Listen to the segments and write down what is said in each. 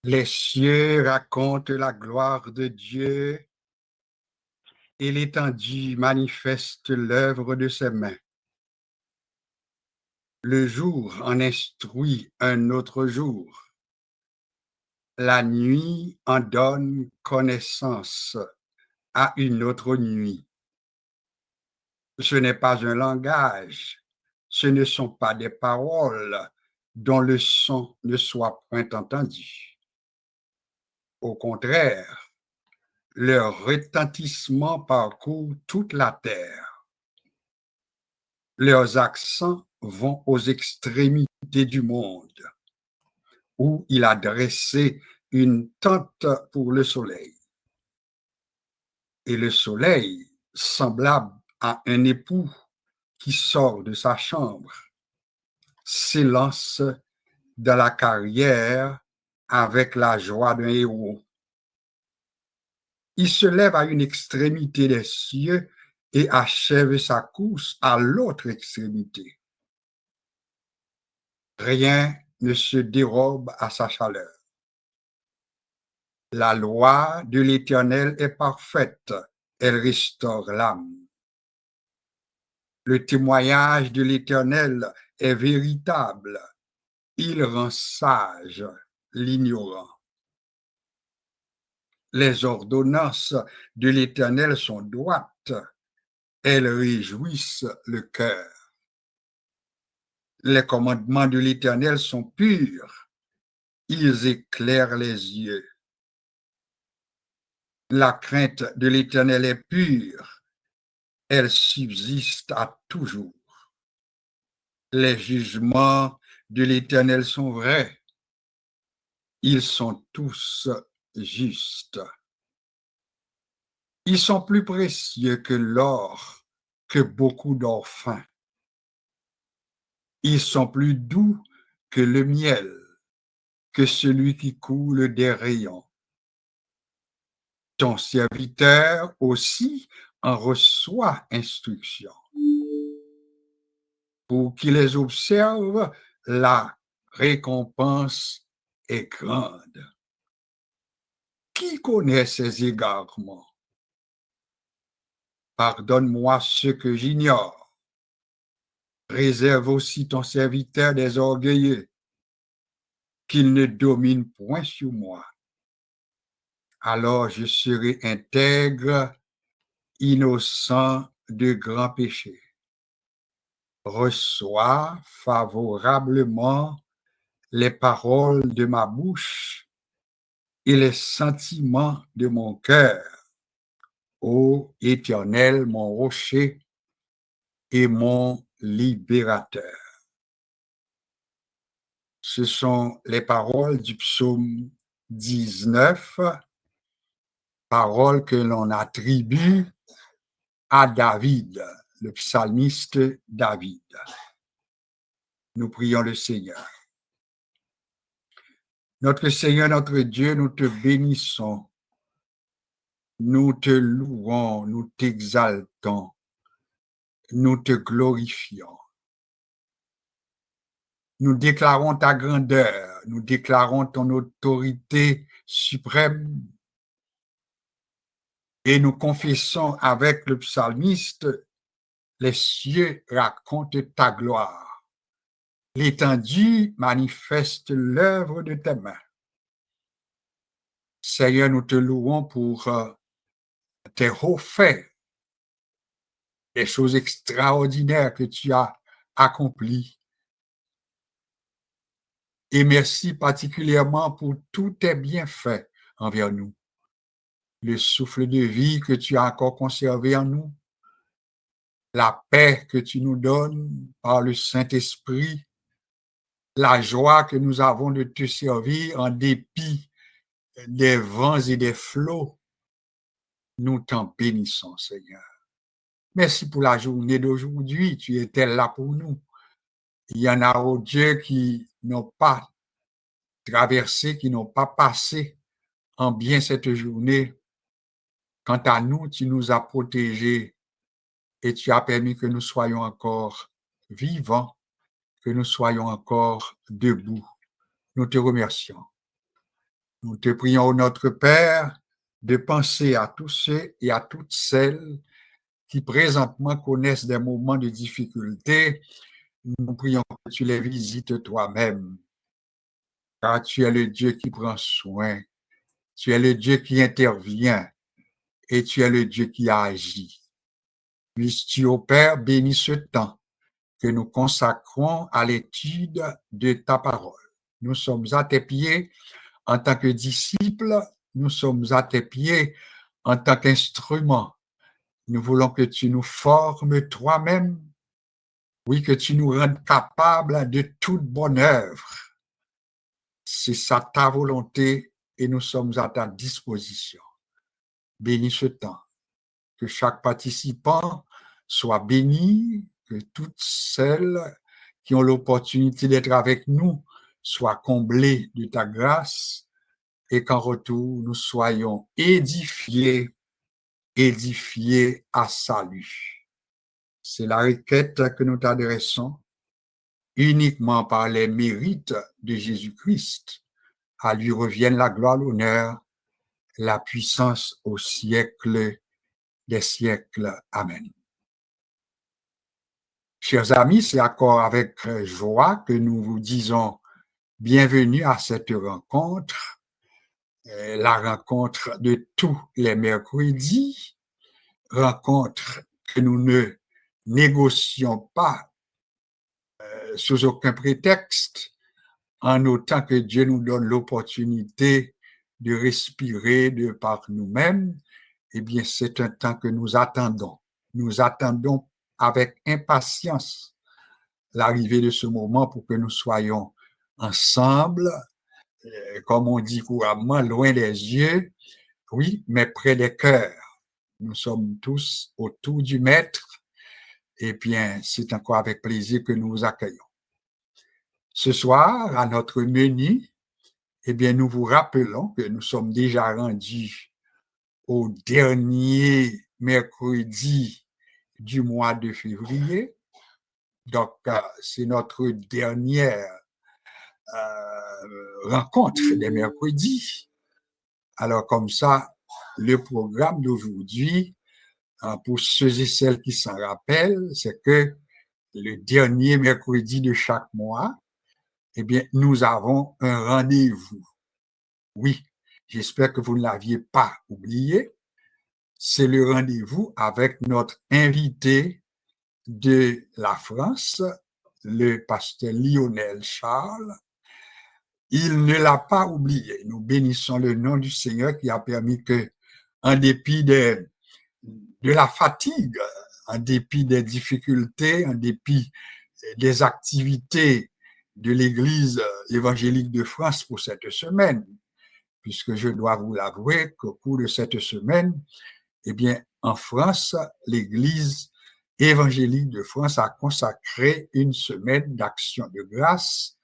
Les cieux racontent la gloire de Dieu et l'étendue manifeste l'œuvre de ses mains. Le jour en instruit un autre jour. La nuit en donne connaissance à une autre nuit. Ce n'est pas un langage, ce ne sont pas des paroles dont le son ne soit point entendu. Au contraire, leur retentissement parcourt toute la terre. Leurs accents vont aux extrémités du monde, où il a dressé une tente pour le soleil. Et le soleil, semblable à un époux qui sort de sa chambre, s'élance dans la carrière avec la joie d'un héros. Il se lève à une extrémité des cieux et achève sa course à l'autre extrémité. Rien ne se dérobe à sa chaleur. La loi de l'Éternel est parfaite, elle restaure l'âme. Le témoignage de l'Éternel est véritable, il rend sage l'ignorant. Les ordonnances de l'Éternel sont droites, elles réjouissent le cœur. Les commandements de l'Éternel sont purs, ils éclairent les yeux. La crainte de l'Éternel est pure, elle subsiste à toujours. Les jugements de l'Éternel sont vrais, ils sont tous justes. Ils sont plus précieux que l'or, que beaucoup d'or fin. Ils sont plus doux que le miel, que celui qui coule des rayons. Ton serviteur aussi en reçoit instruction. Pour qu'il les observe, la récompense est grande. Qui connaît ses égarements? Pardonne-moi ce que j'ignore. Réserve aussi ton serviteur des orgueilleux, qu'il ne domine point sur moi. Alors je serai intègre, innocent de grands péchés. Reçois favorablement les paroles de ma bouche et les sentiments de mon cœur, ô Éternel, mon rocher et mon libérateur. Ce sont les paroles du psaume 19, paroles que l'on attribue à David, le psalmiste David. Nous prions le Seigneur. Notre Seigneur, notre Dieu, nous te bénissons, nous te louons, nous t'exaltons, nous te glorifions. Nous déclarons ta grandeur, nous déclarons ton autorité suprême et nous confessons avec le psalmiste, les cieux racontent ta gloire. L'étendue manifeste l'œuvre de tes mains. Seigneur, nous te louons pour tes hauts faits, les choses extraordinaires que tu as accomplies. Et merci particulièrement pour tous tes bienfaits envers nous. Le souffle de vie que tu as encore conservé en nous, la paix que tu nous donnes par le Saint-Esprit, la joie que nous avons de te servir en dépit des vents et des flots. Nous t'en bénissons, Seigneur. Merci pour la journée d'aujourd'hui. Tu étais là pour nous. Il y en a, oh Dieu, qui n'ont pas traversé, qui n'ont pas passé en bien cette journée. Quant à nous, tu nous as protégés et tu as permis que nous soyons encore vivants, que nous soyons encore debout. Nous te remercions. Nous te prions, notre Père, de penser à tous ceux et à toutes celles qui présentement connaissent des moments de difficulté. Nous prions que tu les visites toi-même, car tu es le Dieu qui prend soin, tu es le Dieu qui intervient et tu es le Dieu qui agit. Puisses-tu, ô Père, bénis ce temps que nous consacrons à l'étude de ta parole. Nous sommes à tes pieds en tant que disciples, nous sommes à tes pieds en tant qu'instruments. Nous voulons que tu nous formes toi-même, oui, que tu nous rendes capables de toute bonne œuvre. C'est ça ta volonté et nous sommes à ta disposition. Bénis ce temps, que chaque participant soit béni, que toutes celles qui ont l'opportunité d'être avec nous soient comblées de ta grâce et qu'en retour, nous soyons édifiés à salut. C'est la requête que nous t'adressons uniquement par les mérites de Jésus-Christ. À lui revienne la gloire, l'honneur, la puissance au siècle des siècles. Amen. Chers amis, c'est encore avec joie que nous vous disons bienvenue à cette rencontre, la rencontre de tous les mercredis, rencontre que nous ne négocions pas sous aucun prétexte, en autant que Dieu nous donne l'opportunité de respirer de par nous-mêmes. Eh bien, c'est un temps que nous attendons. Nous attendons avec impatience l'arrivée de ce moment pour que nous soyons ensemble, comme on dit couramment, loin des yeux, oui, mais près des cœurs. Nous sommes tous autour du Maître. Eh bien, c'est encore avec plaisir que nous vous accueillons. Ce soir, à notre menu, eh bien, nous vous rappelons que nous sommes déjà rendus au dernier mercredi du mois de février. Donc, c'est notre dernière rencontre des mercredis. Alors, comme ça, le programme d'aujourd'hui, pour ceux et celles qui s'en rappellent, c'est que le dernier mercredi de chaque mois, eh bien, nous avons un rendez-vous. Oui, j'espère que vous ne l'aviez pas oublié. C'est le rendez-vous avec notre invité de la France, le pasteur Lionel Charles. Il ne l'a pas oublié. Nous bénissons le nom du Seigneur qui a permis que, en dépit de la fatigue, en dépit des difficultés, en dépit des activités de l'Église évangélique de France pour cette semaine, puisque je dois vous l'avouer qu'au cours de cette semaine, eh bien, en France, l'Église évangélique de France a consacré une semaine d'action de grâce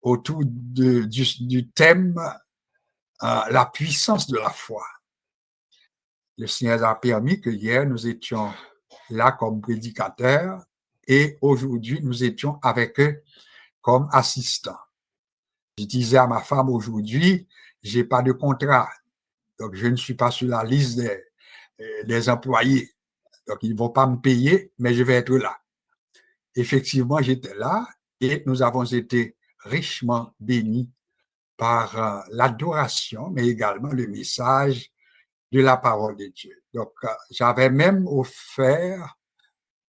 autour du thème la puissance de la foi. Le Seigneur a permis que hier, nous étions là comme prédicateurs et aujourd'hui, nous étions avec eux comme assistants. Je disais à ma femme aujourd'hui, j'ai pas de contrat, donc je ne suis pas sur la liste des employés. Donc, ils ne vont pas me payer, mais je vais être là. Effectivement, j'étais là et nous avons été richement bénis par l'adoration, mais également le message de la parole de Dieu. Donc, j'avais même offert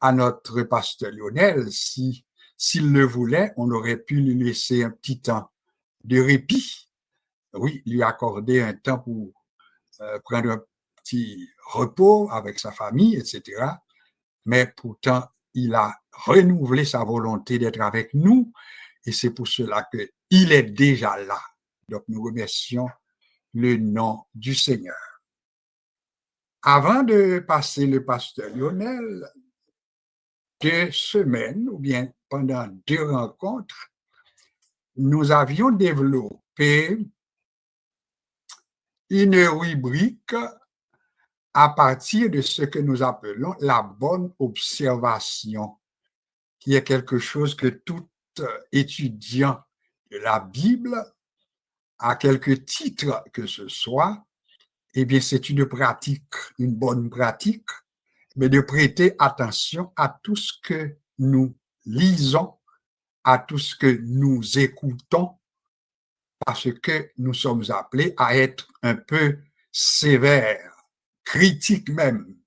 à notre pasteur Lionel, s'il le voulait, on aurait pu lui laisser un petit temps de répit. Oui, lui accorder un temps pour prendre un petit repos avec sa famille, etc. Mais pourtant, il a renouvelé sa volonté d'être avec nous et c'est pour cela qu'il est déjà là. Donc, nous remercions le nom du Seigneur. Avant de passer le pasteur Lionel, 2 semaines ou bien pendant 2 rencontres, nous avions développé une rubrique à partir de ce que nous appelons la bonne observation, qui est quelque chose que tout étudiant de la Bible à quelque titre que ce soit, eh bien, c'est une pratique, une bonne pratique, mais de prêter attention à tout ce que nous lisons, à tout ce que nous écoutons, parce que nous sommes appelés à être un peu sévères, critiques même,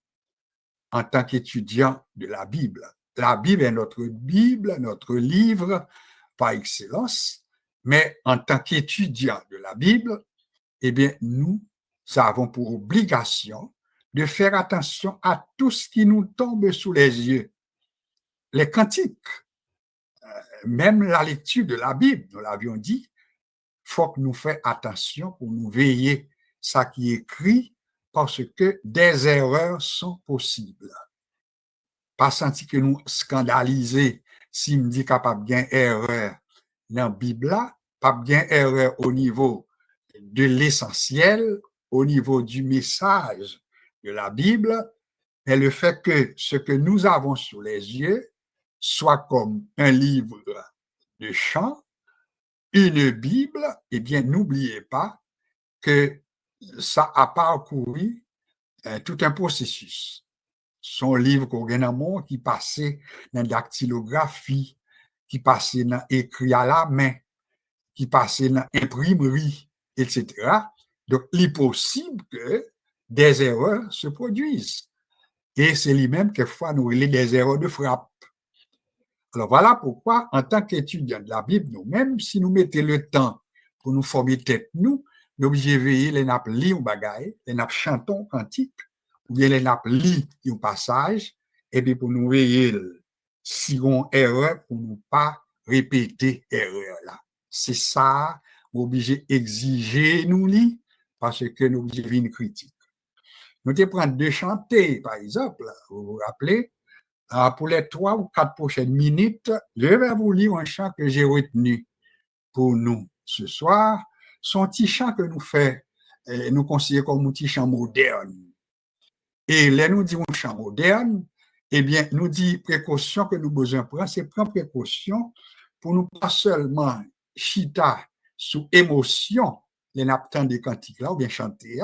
en tant qu'étudiants de la Bible. La Bible est notre Bible, notre livre par excellence, mais en tant qu'étudiants de la Bible, eh bien, nous avons pour obligation de faire attention à tout ce qui nous tombe sous les yeux. Les cantiques, même la lecture de la Bible, nous l'avions dit, il faut que nous fassions attention pour nous veiller ça qui est écrit parce que des erreurs sont possibles. Pas senti que nous scandaliser si me dit capable bien erreur dans la Bible là, pas bien erreur au niveau de l'essentiel, au niveau du message de la Bible, mais le fait que ce que nous avons sous les yeux soit comme un livre de chant, une Bible, eh bien, n'oubliez pas que ça a parcouru tout un processus. Son livre qu'on qui passait dans la dactylographie, qui passait dans écrit à la main, qui passait dans imprimerie, etc. Donc, il est possible que des erreurs se produisent. Et c'est lui-même, quelquefois, nous relève des erreurs de frappe. Alors, voilà pourquoi, en tant qu'étudiants de la Bible, nous-mêmes, si nous mettons le temps pour nous former tête, nous obligés de veiller, les nappes lire un bagaille, les nappes chantons cantique, ou bien les nappes lire un passage, et puis pour nous veiller, si on erreur, pour ne pas répéter erreur là. C'est ça, obligé d'exiger nous lire, parce que nous obligés une critique. Nous te prendre de chanter, par exemple, vous vous rappelez, pour les 3 ou 4 prochaines minutes, je vais vous lire un chant que j'ai retenu pour nous ce soir. Son petit chant que nous fait, nous considérons comme un petit chant moderne. Et là, nous disons chant moderne, eh bien, nous dit précaution que nous besoin prendre, c'est prendre précaution pour nous pas seulement chita sous émotion, les naptans des cantiques là, ou bien chanter,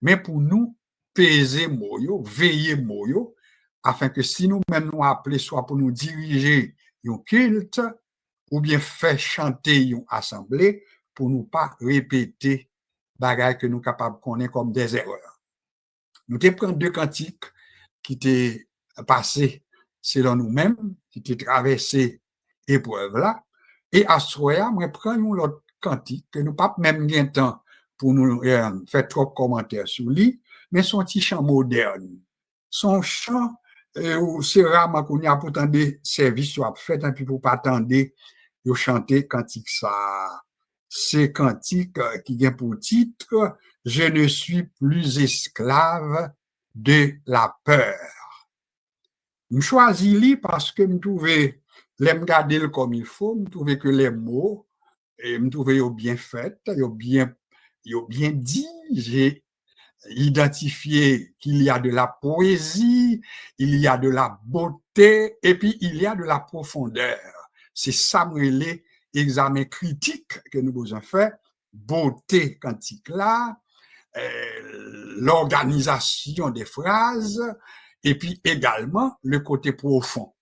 mais pour nous peser moyo, veiller moyo, afin que si nous-mêmes nous appelons soit pour nous diriger un culte, ou bien faire chanter une assemblée, pour nous pas répéter bagages que nous capables de connaître comme des erreurs. Nous te prenons 2 cantiques qui étaient passés selon nous-mêmes, qui étaient traversés épreuve là, et à ce moment-là, moi prends l'autre cantique que nous pas même bien temps pour nous faire trop de commentaires sur lui, mais son petit chant moderne. Son chant, c'est rarement qu'on y a pourtant des services soit fait, et puis pour pas attendre de chanter cantique ça. C'est cantique qui vient pour titre « Je ne suis plus esclave de la peur ». Je choisis lui parce que je trouvais, l'aime garder comme il faut, je trouvais que les mots, et je trouvais bien fait, bien dit, j'ai identifié qu'il y a de la poésie, il y a de la beauté, et puis il y a de la profondeur. C'est ça, l'examen critique que nous avons fait, beauté quantique là, l'organisation des phrases, et puis également le côté profond.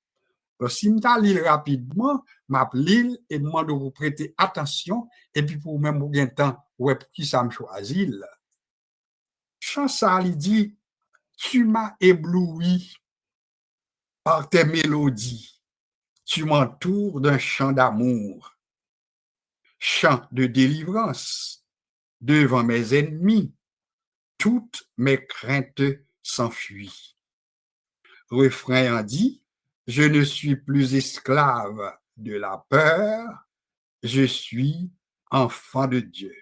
Alors, si je lis rapidement, je lis et demande de vous prêter attention, et puis pour même un temps, ouais, pour qui ça me choisit. Chansa, il dit, tu m'as ébloui par tes mélodies, tu m'entoures d'un chant d'amour, chant de délivrance devant mes ennemis, toutes mes craintes s'enfuient. Refrain en dit, je ne suis plus esclave de la peur, je suis enfant de Dieu.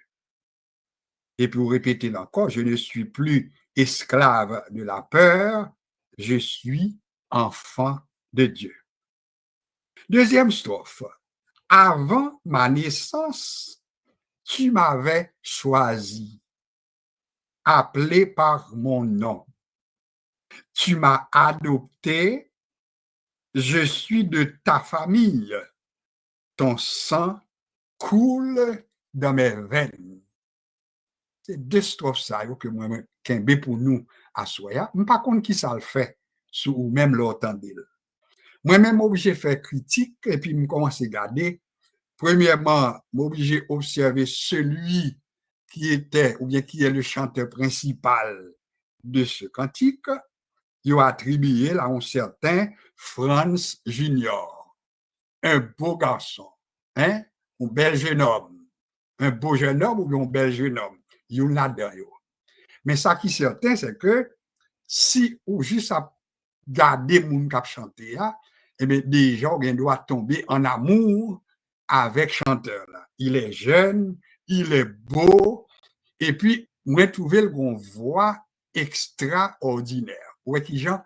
Et pour répéter encore, je ne suis plus esclave de la peur, je suis enfant de Dieu. Deuxième strophe. Avant ma naissance, tu m'avais choisi, appelé par mon nom. Tu m'as adopté, je suis de ta famille. Ton sang coule dans mes veines. C'est deux strophes ça que moi kembe pour nous à soya. Par contre qui ça le fait ou même l'entendez. Moi-même obligé faire critique et puis me commencer à regarder. Premièrement, m'obligé observer celui qui était ou bien qui est le chanteur principal de ce cantique. Il a attribué à un certain Franz Junior, un beau garçon, hein, un bel jeune homme, un beau jeune homme ou un bel jeune homme. Il y a là-dedans. Mais ça qui est certain, c'est que si ou juste à garder mon cap chanter, eh bien, déjà, on doit tomber en amour avec chanteur. Là. Il est jeune, il est beau, et puis, moi, trouvé le voix extraordinaire. Ouais, qui gens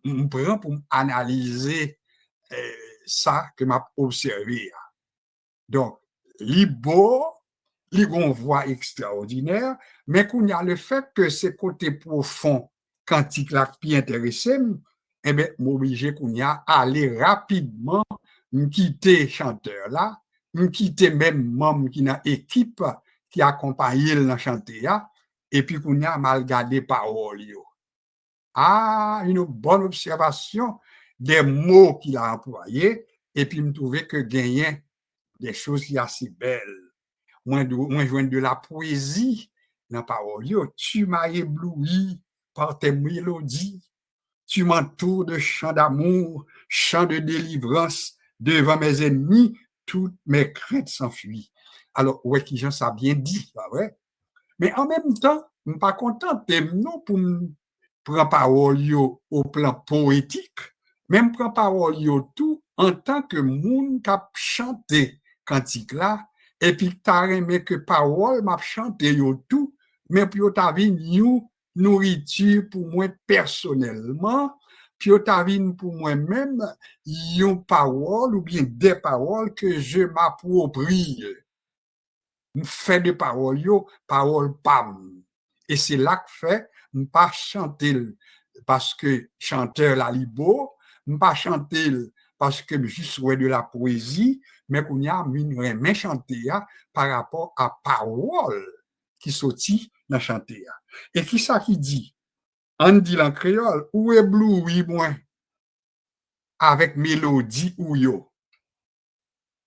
me prend pour analyser ça que m'a observé. Donc, li beau, li gon voix extraordinaire, mais qu'on y a le fait que ces côtés profonds, quantique là qui intéressé, eh bien, m'obligé qu'on y a aller rapidement, me quitter chanteur là, me quitter même membre qui n'a équipe qui accompagne le chanteur, et puis qu'on y a mal gardé paroles. Ah, une bonne observation des mots qu'il a employés, et puis me trouver que gagner des choses qui sont assez belles. Moi, je joins de la poésie dans la parole. Tu m'as ébloui par tes mélodies. Tu m'entoures de chants d'amour, chants de délivrance. Devant mes ennemis, toutes mes craintes s'enfuient. Alors, ouais, qui j'en ça bien dit, pas vrai? Mais en même temps, je ne suis pas content non pour me prendre parole au plan poétique, même prendre parole tout en tant que monde qui a chanté cantique là, et puis tu as aimé que parole m'a chanté tout, mais puis tu as vu nourriture pour moi personnellement, puis tu as vu pour moi-même une parole ou bien des paroles que je m'approprie. Fait de parole parole pam. Et c'est là que fait, pas chanter parce que chanteur la libo, pas chanter parce que je souhaite de la poésie, mais qu'on y a une chanter par rapport à parole qui sortit dans chanter. Et qui ça qui dit? On dit en créole, ou ébloui moins avec mélodie ou yo,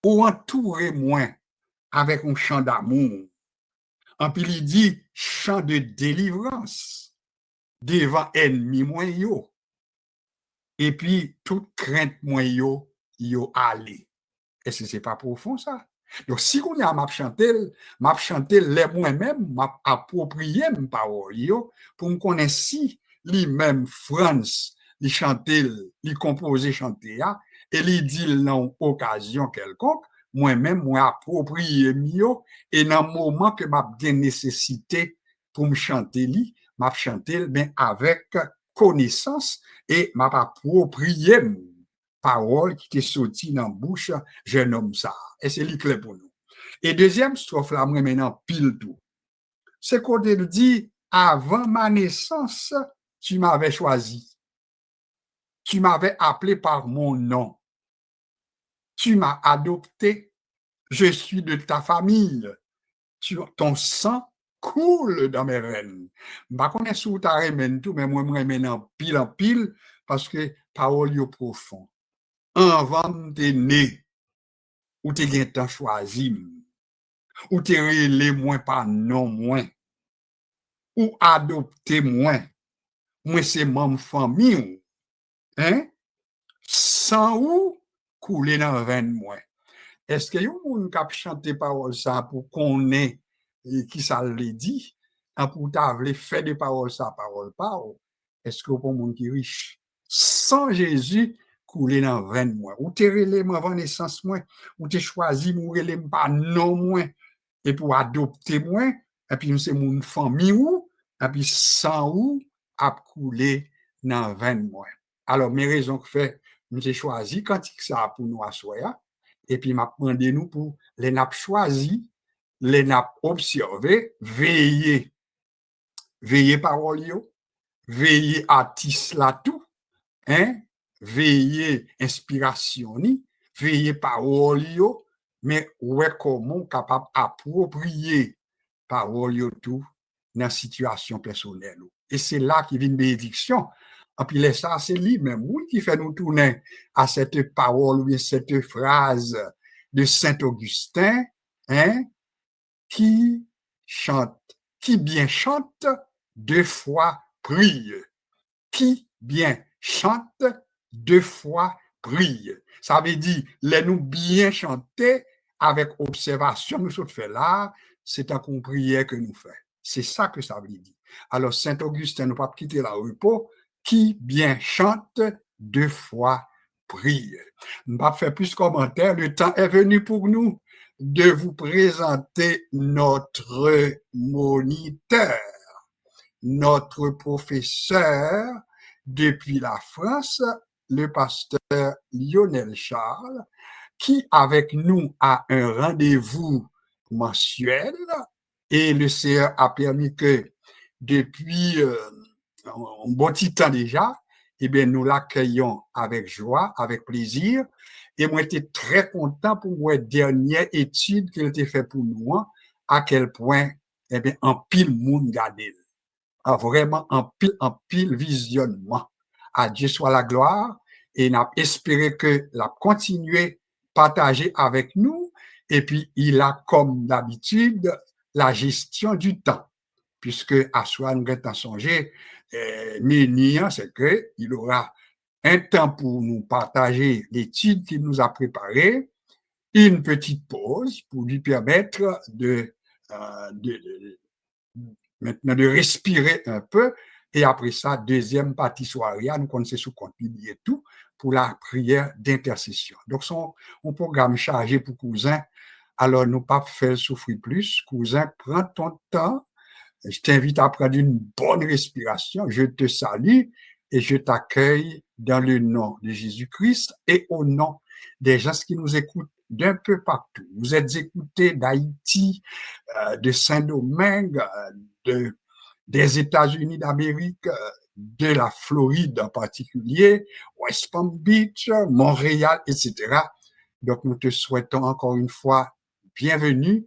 ou entouré moins avec un chant d'amour. En puis il dit chant de délivrance devant ennemi moins yo. Et puis toute crainte moins yo allé. Est-ce que c'est pas profond ça? Donc si on y a m'a chanter les moi-même, m'a approprié mes paroles yo pour me connaître si lui-même France, il chanter, il composer chanter et il dit dans occasion quelconque moi-même, moi approprié mieux, et dans le moment que m'a bien nécessité pour me chanter m'a chanté ben avec connaissance et m'a approprié parole qui était sortie dans la bouche, je nomme ça. Et c'est clair pour nous. Et deuxième strophe là, moi maintenant pile tout. C'est qu'on dit avant ma naissance, tu m'avais choisi. Tu m'avais appelé par mon nom. Tu m'as adopté. Je suis de ta famille. Ton sang coule dans mes veines. Je ne sais pas si tu as tout, mais moi, je remène en pile parce que parole est profond. Avant de né, ou tu as choisi, ou tu es moins par non moins, ou adopté moins, moi c'est mon famille, hein? Sans ou couler dans la veine moins. Est-ce que vous avez un chanter parole ça pour qu'on ait qui ça le dit, pour t'avoir fait des paroles ça, parole pas? Est-ce que pour monde qui est riche? Sans Jésus, couler dans 20 mois. Ou t'es relé avant naissance moins, ou t'es choisi mourir pas non moins, et pour adopter moins, et puis c'est mon famille ou, et puis sans ou, à couler dans 20 mois. Alors, mes raisons que fait, j'ai choisi quand ça pour nous asseoir, et puis m'a demandé nous pour les nappes choisi, les nappes observer, veiller parole yo, veiller artiste là tout, hein, veiller inspiration ni, veiller parole yo, mais ouais comment capable approprier parole yo tout dans situation personnelle. Et c'est là qu'il vient une bénédiction. Et puis ça, c'est lui-même oui, qui fait nous tourner à cette parole ou bien cette phrase de Saint-Augustin, hein, qui chante, qui bien chante, deux fois prie. Qui bien chante, deux fois prie. Ça veut dire, les nous bien chanter avec observation, nous sommes fait là, c'est un prière que nous faisons. C'est ça que ça veut dire. Alors, Saint-Augustin, nous pas quitter la repos, qui bien chante, deux fois prie. Nous pas faire plus de commentaires, le temps est venu pour nous de vous présenter notre moniteur, notre professeur depuis la France, le pasteur Lionel Charles, qui avec nous a un rendez-vous mensuel et le CR a permis que depuis un bon petit temps déjà, eh bien, nous l'accueillons avec joie, avec plaisir. Et moi, j'étais très content pour la dernière étude qu'il a fait pour nous, à quel point, eh bien, en pile monde gardé. Vraiment en pile visionnement. À Dieu soit la gloire et n'a espéré que la continuer partager avec nous et puis il a comme d'habitude la gestion du temps puisque à soi nous avons songé c'est que il aura un temps pour nous partager l'étude qu'il nous a préparée, une petite pause pour lui permettre maintenant de respirer un peu. Et après ça, deuxième partie soirée, nous connaissons sous compte et tout pour la prière d'intercession. Donc, son un programme chargé pour cousin. Alors, nous pas faire souffrir plus. Cousin, prends ton temps. Je t'invite à prendre une bonne respiration. Je te salue et je t'accueille dans le nom de Jésus-Christ et au nom des gens qui nous écoutent d'un peu partout. Vous êtes écoutés d'Haïti, de Saint-Domingue, des États-Unis d'Amérique, de la Floride en particulier, West Palm Beach, Montréal, etc. Donc, nous te souhaitons encore une fois bienvenue,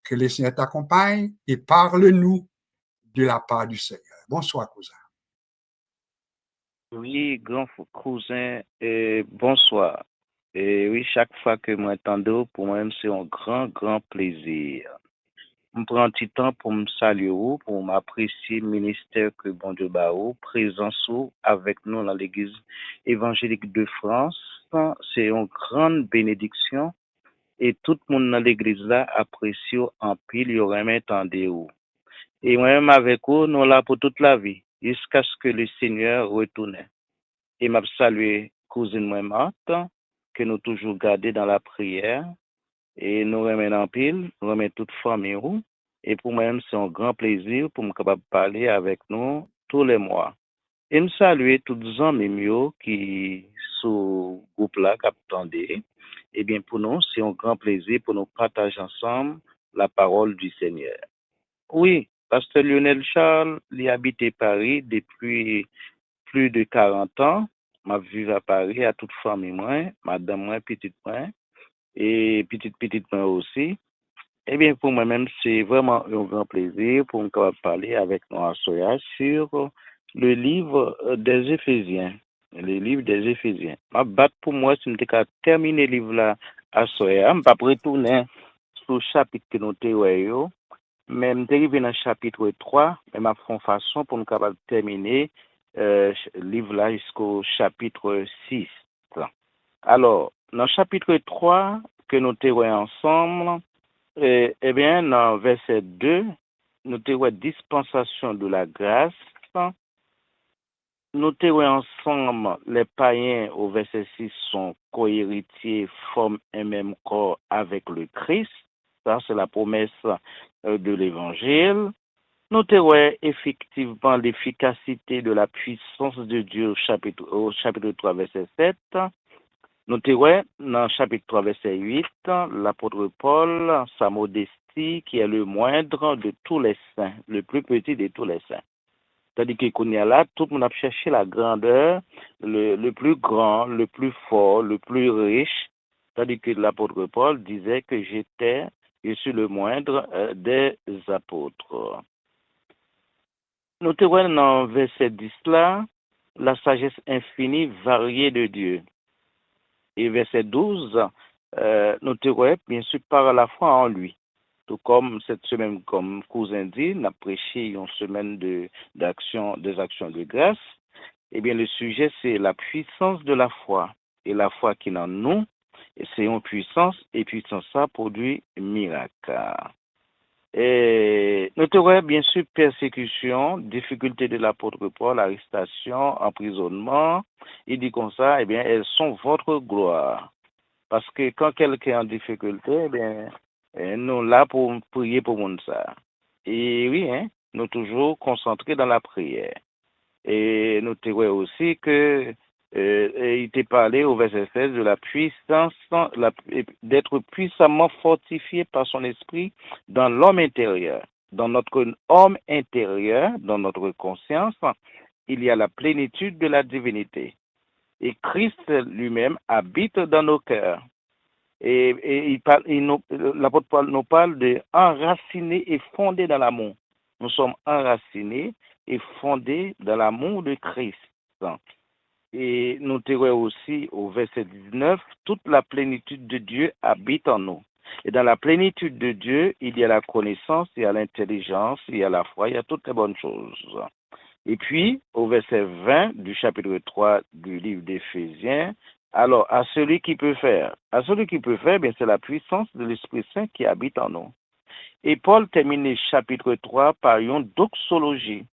que le Seigneur t'accompagne et parle-nous de la part du Seigneur. Bonsoir, cousin. Oui, grand cousin, bonsoir. Et oui, chaque fois que moi m'entends, pour moi-même, c'est un grand, grand plaisir. Je prends un petit temps pour me saluer, pour m'apprécier le ministère que bon Dieu ba ou, présence avec nous dans l'église évangélique de France. C'est une grande bénédiction et tout le monde dans l'église là apprécie en pile, il y aurait même tendé ou. Et moi-même avec vous, nous là pour toute la vie, jusqu'à ce que le Seigneur retourne. Et m'a salué cousine moi Marthe, que nous toujours gardé dans la prière. Et nous remettons en pile, nous remettons toute famille. Et pour moi-même, c'est un grand plaisir pour me capable parler avec nous tous les mois. Et me saluer tous les amis qui sont groupe là, qui attendent. Eh bien, pour nous, c'est un grand plaisir pour nous partager ensemble la parole du Seigneur. Oui, Pasteur Lionel Charles, il habite Paris depuis plus de 40 ans. Je vis à Paris à toute famille, moi, madame, moi, petite, moi, et petite, moi aussi. Eh bien, pour moi-même, c'est vraiment un grand plaisir pour me parler avec nous à Soya sur le livre des Éphésiens. Le livre des Éphésiens. Ma batte pour moi, c'est de terminer le livre là à Soya. Je ne vais pas retourner sur le chapitre que nous avons. Mais je suis dans le chapitre 3, mais ma façon pour nous terminer le livre là jusqu'au chapitre 6. Alors, dans le chapitre 3 que nous avons ensemble, eh bien, dans verset 2, nous avons dispensation de la grâce. Nous avons ensemble les païens au verset 6 sont co-héritiers, forment un même corps avec le Christ. Ça, c'est la promesse de l'évangile. Nous avons effectivement l'efficacité de la puissance de Dieu au chapitre 3, verset 7. Nous avons dans le chapitre 3, verset 8, l'apôtre Paul, sa modestie, qui est le moindre de tous les saints, le plus petit de tous les saints. C'est-à-dire qu'on y a là, tout le monde a cherché la grandeur, le plus grand, le plus fort, le plus riche. tandis que l'apôtre Paul disait que je suis le moindre des apôtres. Nous te voyons dans verset 10 là, la sagesse infinie variée de Dieu. Et verset 12, nous te voyons bien sûr par la foi en lui. Tout comme cette semaine, comme cousin dit, on a prêché une semaine des actions de grâce. Eh bien, le sujet, c'est la puissance de la foi. Et la foi qui est en nous, c'est une puissance, et puissance, ça produit miracle. Et nous voyons bien sûr persécution, difficulté de l'apôtre Paul, arrestation, emprisonnement. Il dit comme ça, eh bien, elles sont votre gloire. Parce que quand quelqu'un est en difficulté, eh bien, nous là pour prier pour monde ça. Et oui, hein, nous toujours concentrés dans la prière. Et nous voyons aussi que il t'est parlé au verset 16 de la puissance, d'être puissamment fortifié par son esprit dans l'homme intérieur. Dans notre homme intérieur, dans notre conscience, il y a la plénitude de la divinité. Et Christ lui-même habite dans nos cœurs. Et l'apôtre Paul nous parle de enracinés et fondés dans l'amour. Nous sommes enracinés et fondés dans l'amour de Christ. Et nous voyons aussi au verset 19, toute la plénitude de Dieu habite en nous. Et dans la plénitude de Dieu, il y a la connaissance, il y a l'intelligence, il y a la foi, il y a toutes les bonnes choses. Et puis, au verset 20 du chapitre 3 du livre d'Éphésiens, alors, à celui qui peut faire, bien, c'est la puissance de l'Esprit Saint qui habite en nous. Et Paul termine le chapitre 3 par une doxologie.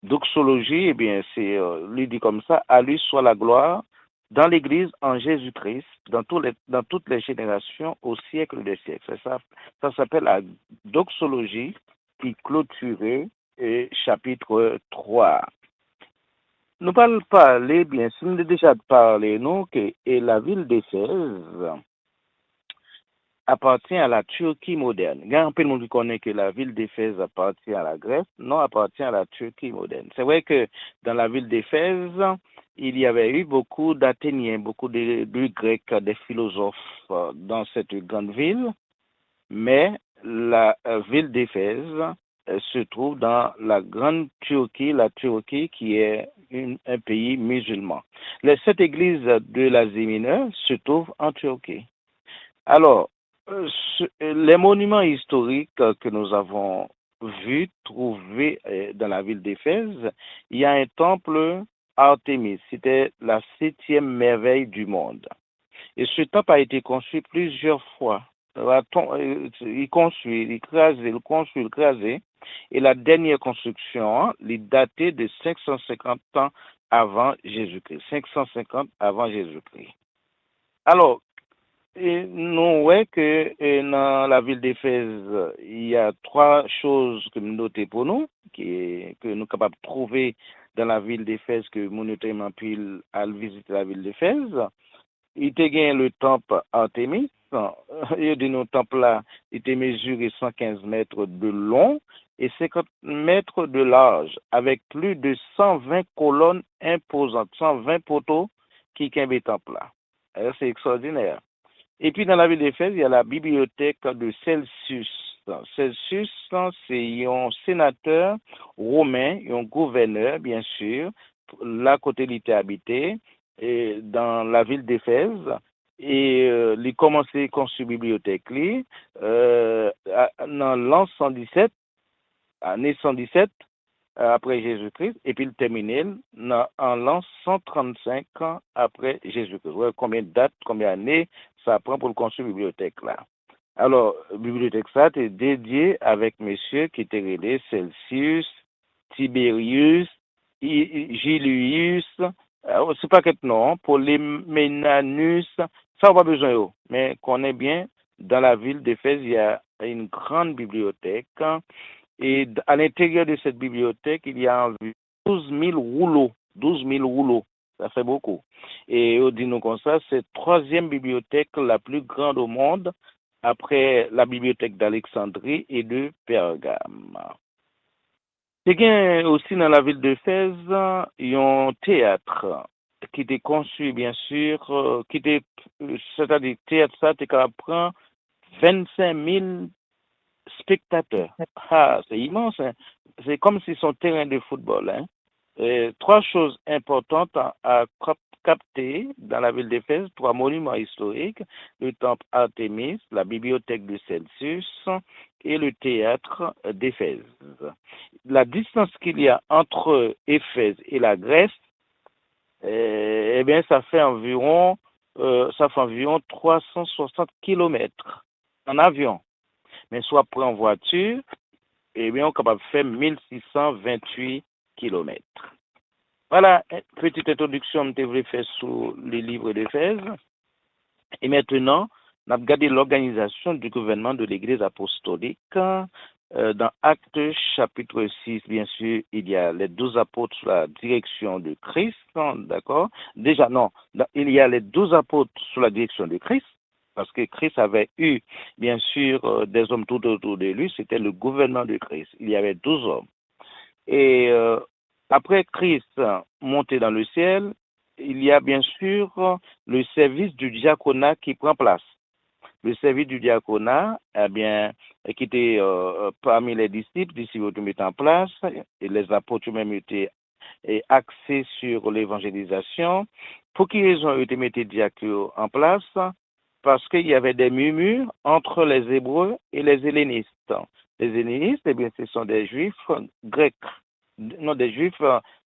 Doxologie, eh bien, c'est, lui dit comme ça, à lui soit la gloire dans l'Église en Jésus-Christ, dans toutes les générations, au siècle des siècles. Ça s'appelle la doxologie qui clôturait chapitre 3. Nous parlons parler, bien sûr, nous avons déjà parlé, nous, que la ville d'Éphèse appartient à la Turquie moderne. Il y a un peu de monde qui connaît que la ville d'Éphèse appartient à la Grèce, non, appartient à la Turquie moderne. C'est vrai que dans la ville d'Éphèse, il y avait eu beaucoup d'Athéniens, beaucoup de Grecs, des philosophes dans cette grande ville, mais la ville d'Éphèse se trouve dans la grande Turquie, la Turquie qui est un pays musulman. Les 7 églises de l'Asie mineure se trouvent en Turquie. Alors, les monuments historiques que nous avons vus, trouvés dans la ville d'Éphèse, il y a un temple Artémis, c'était la 7e merveille du monde. Et ce temple a été construit plusieurs fois. Il construit, il crasé. Et la dernière construction, il est datée de 550 ans avant Jésus-Christ. 550 avant Jésus-Christ. Alors, nous voyons que dans la ville d'Éphèse, il y a 3 choses que nous notons pour nous, que nous sommes capables de trouver dans la ville d'Éphèse, que nous notons pile à visiter la ville d'Éphèse. Il était gagné le temple Artémis. Il dit nos temple là, il était mesuré 115 mètres de long et 50 mètres de large, avec plus de 120 colonnes imposantes, 120 poteaux qui tiennent le temple là. C'est extraordinaire. Et puis dans la ville d'Éphèse, il y a la bibliothèque de Celsius. Celsius, c'est un sénateur romain, un gouverneur, bien sûr, là côté il était habité, et dans la ville d'Éphèse. Et il commençait à construire la bibliothèque dans l'an 117, année 117, après Jésus-Christ, et puis il terminait en l'an 135 après Jésus-Christ. Ouais, combien de dates, combien d'années ça prend pour construire la bibliothèque là. Alors, la bibliothèque ça est dédiée avec messieurs qui étaient relés Celsius, Tiberius, Julius, c'est pas quelque nom, Polyménanus, ça on pas besoin d'eux, mais qu'on est bien, dans la ville d'Éphèse, il y a une grande bibliothèque. Et à l'intérieur de cette bibliothèque, il y a environ 12 000 rouleaux. 12 000 rouleaux. Ça fait beaucoup. Et dis-nous comme ça, c'est la 3e bibliothèque la plus grande au monde, après la bibliothèque d'Alexandrie et de Pergame. Il y a aussi dans la ville d'Éphèse, il y a un théâtre. était conçu, bien sûr, c'est-à-dire théâtre ça, tu prend 25 000 spectateurs. Ah, c'est immense, hein. C'est comme si son terrain de football, hein. Trois choses importantes à capter dans la ville d'Éphèse, trois monuments historiques, le temple Artémis, la bibliothèque de Celsus et le théâtre d'Éphèse. La distance qu'il y a entre Éphèse et la Grèce, eh bien, ça fait environ 360 kilomètres en avion. Mais soit pour en voiture, eh bien, on est capable de faire 1628 kilomètres. Voilà, petite introduction que je voulais faire sur les livres d'Éphèse. Et maintenant, on a regardé l'organisation du gouvernement de l'Église apostolique. Dans Actes chapitre 6, bien sûr, il y a les 12 apôtres sous la direction de Christ, d'accord? Déjà, non, il y a les 12 apôtres sous la direction de Christ, parce que Christ avait eu, bien sûr, des hommes tout autour de lui, c'était le gouvernement de Christ. Il y avait 12 hommes. Et après Christ monté dans le ciel, il y a bien sûr le service du diaconat qui prend place. Le service du diaconat, eh bien, qui était parmi les disciples ont mis en place, et les apôtres même étaient axés sur l'évangélisation. Pour quelle raison ils ont mis les diacres en place? Parce qu'il y avait des murmures entre les Hébreux et les hellénistes. Les hellénistes, eh bien, ce sont des juifs grecs. Non, des juifs,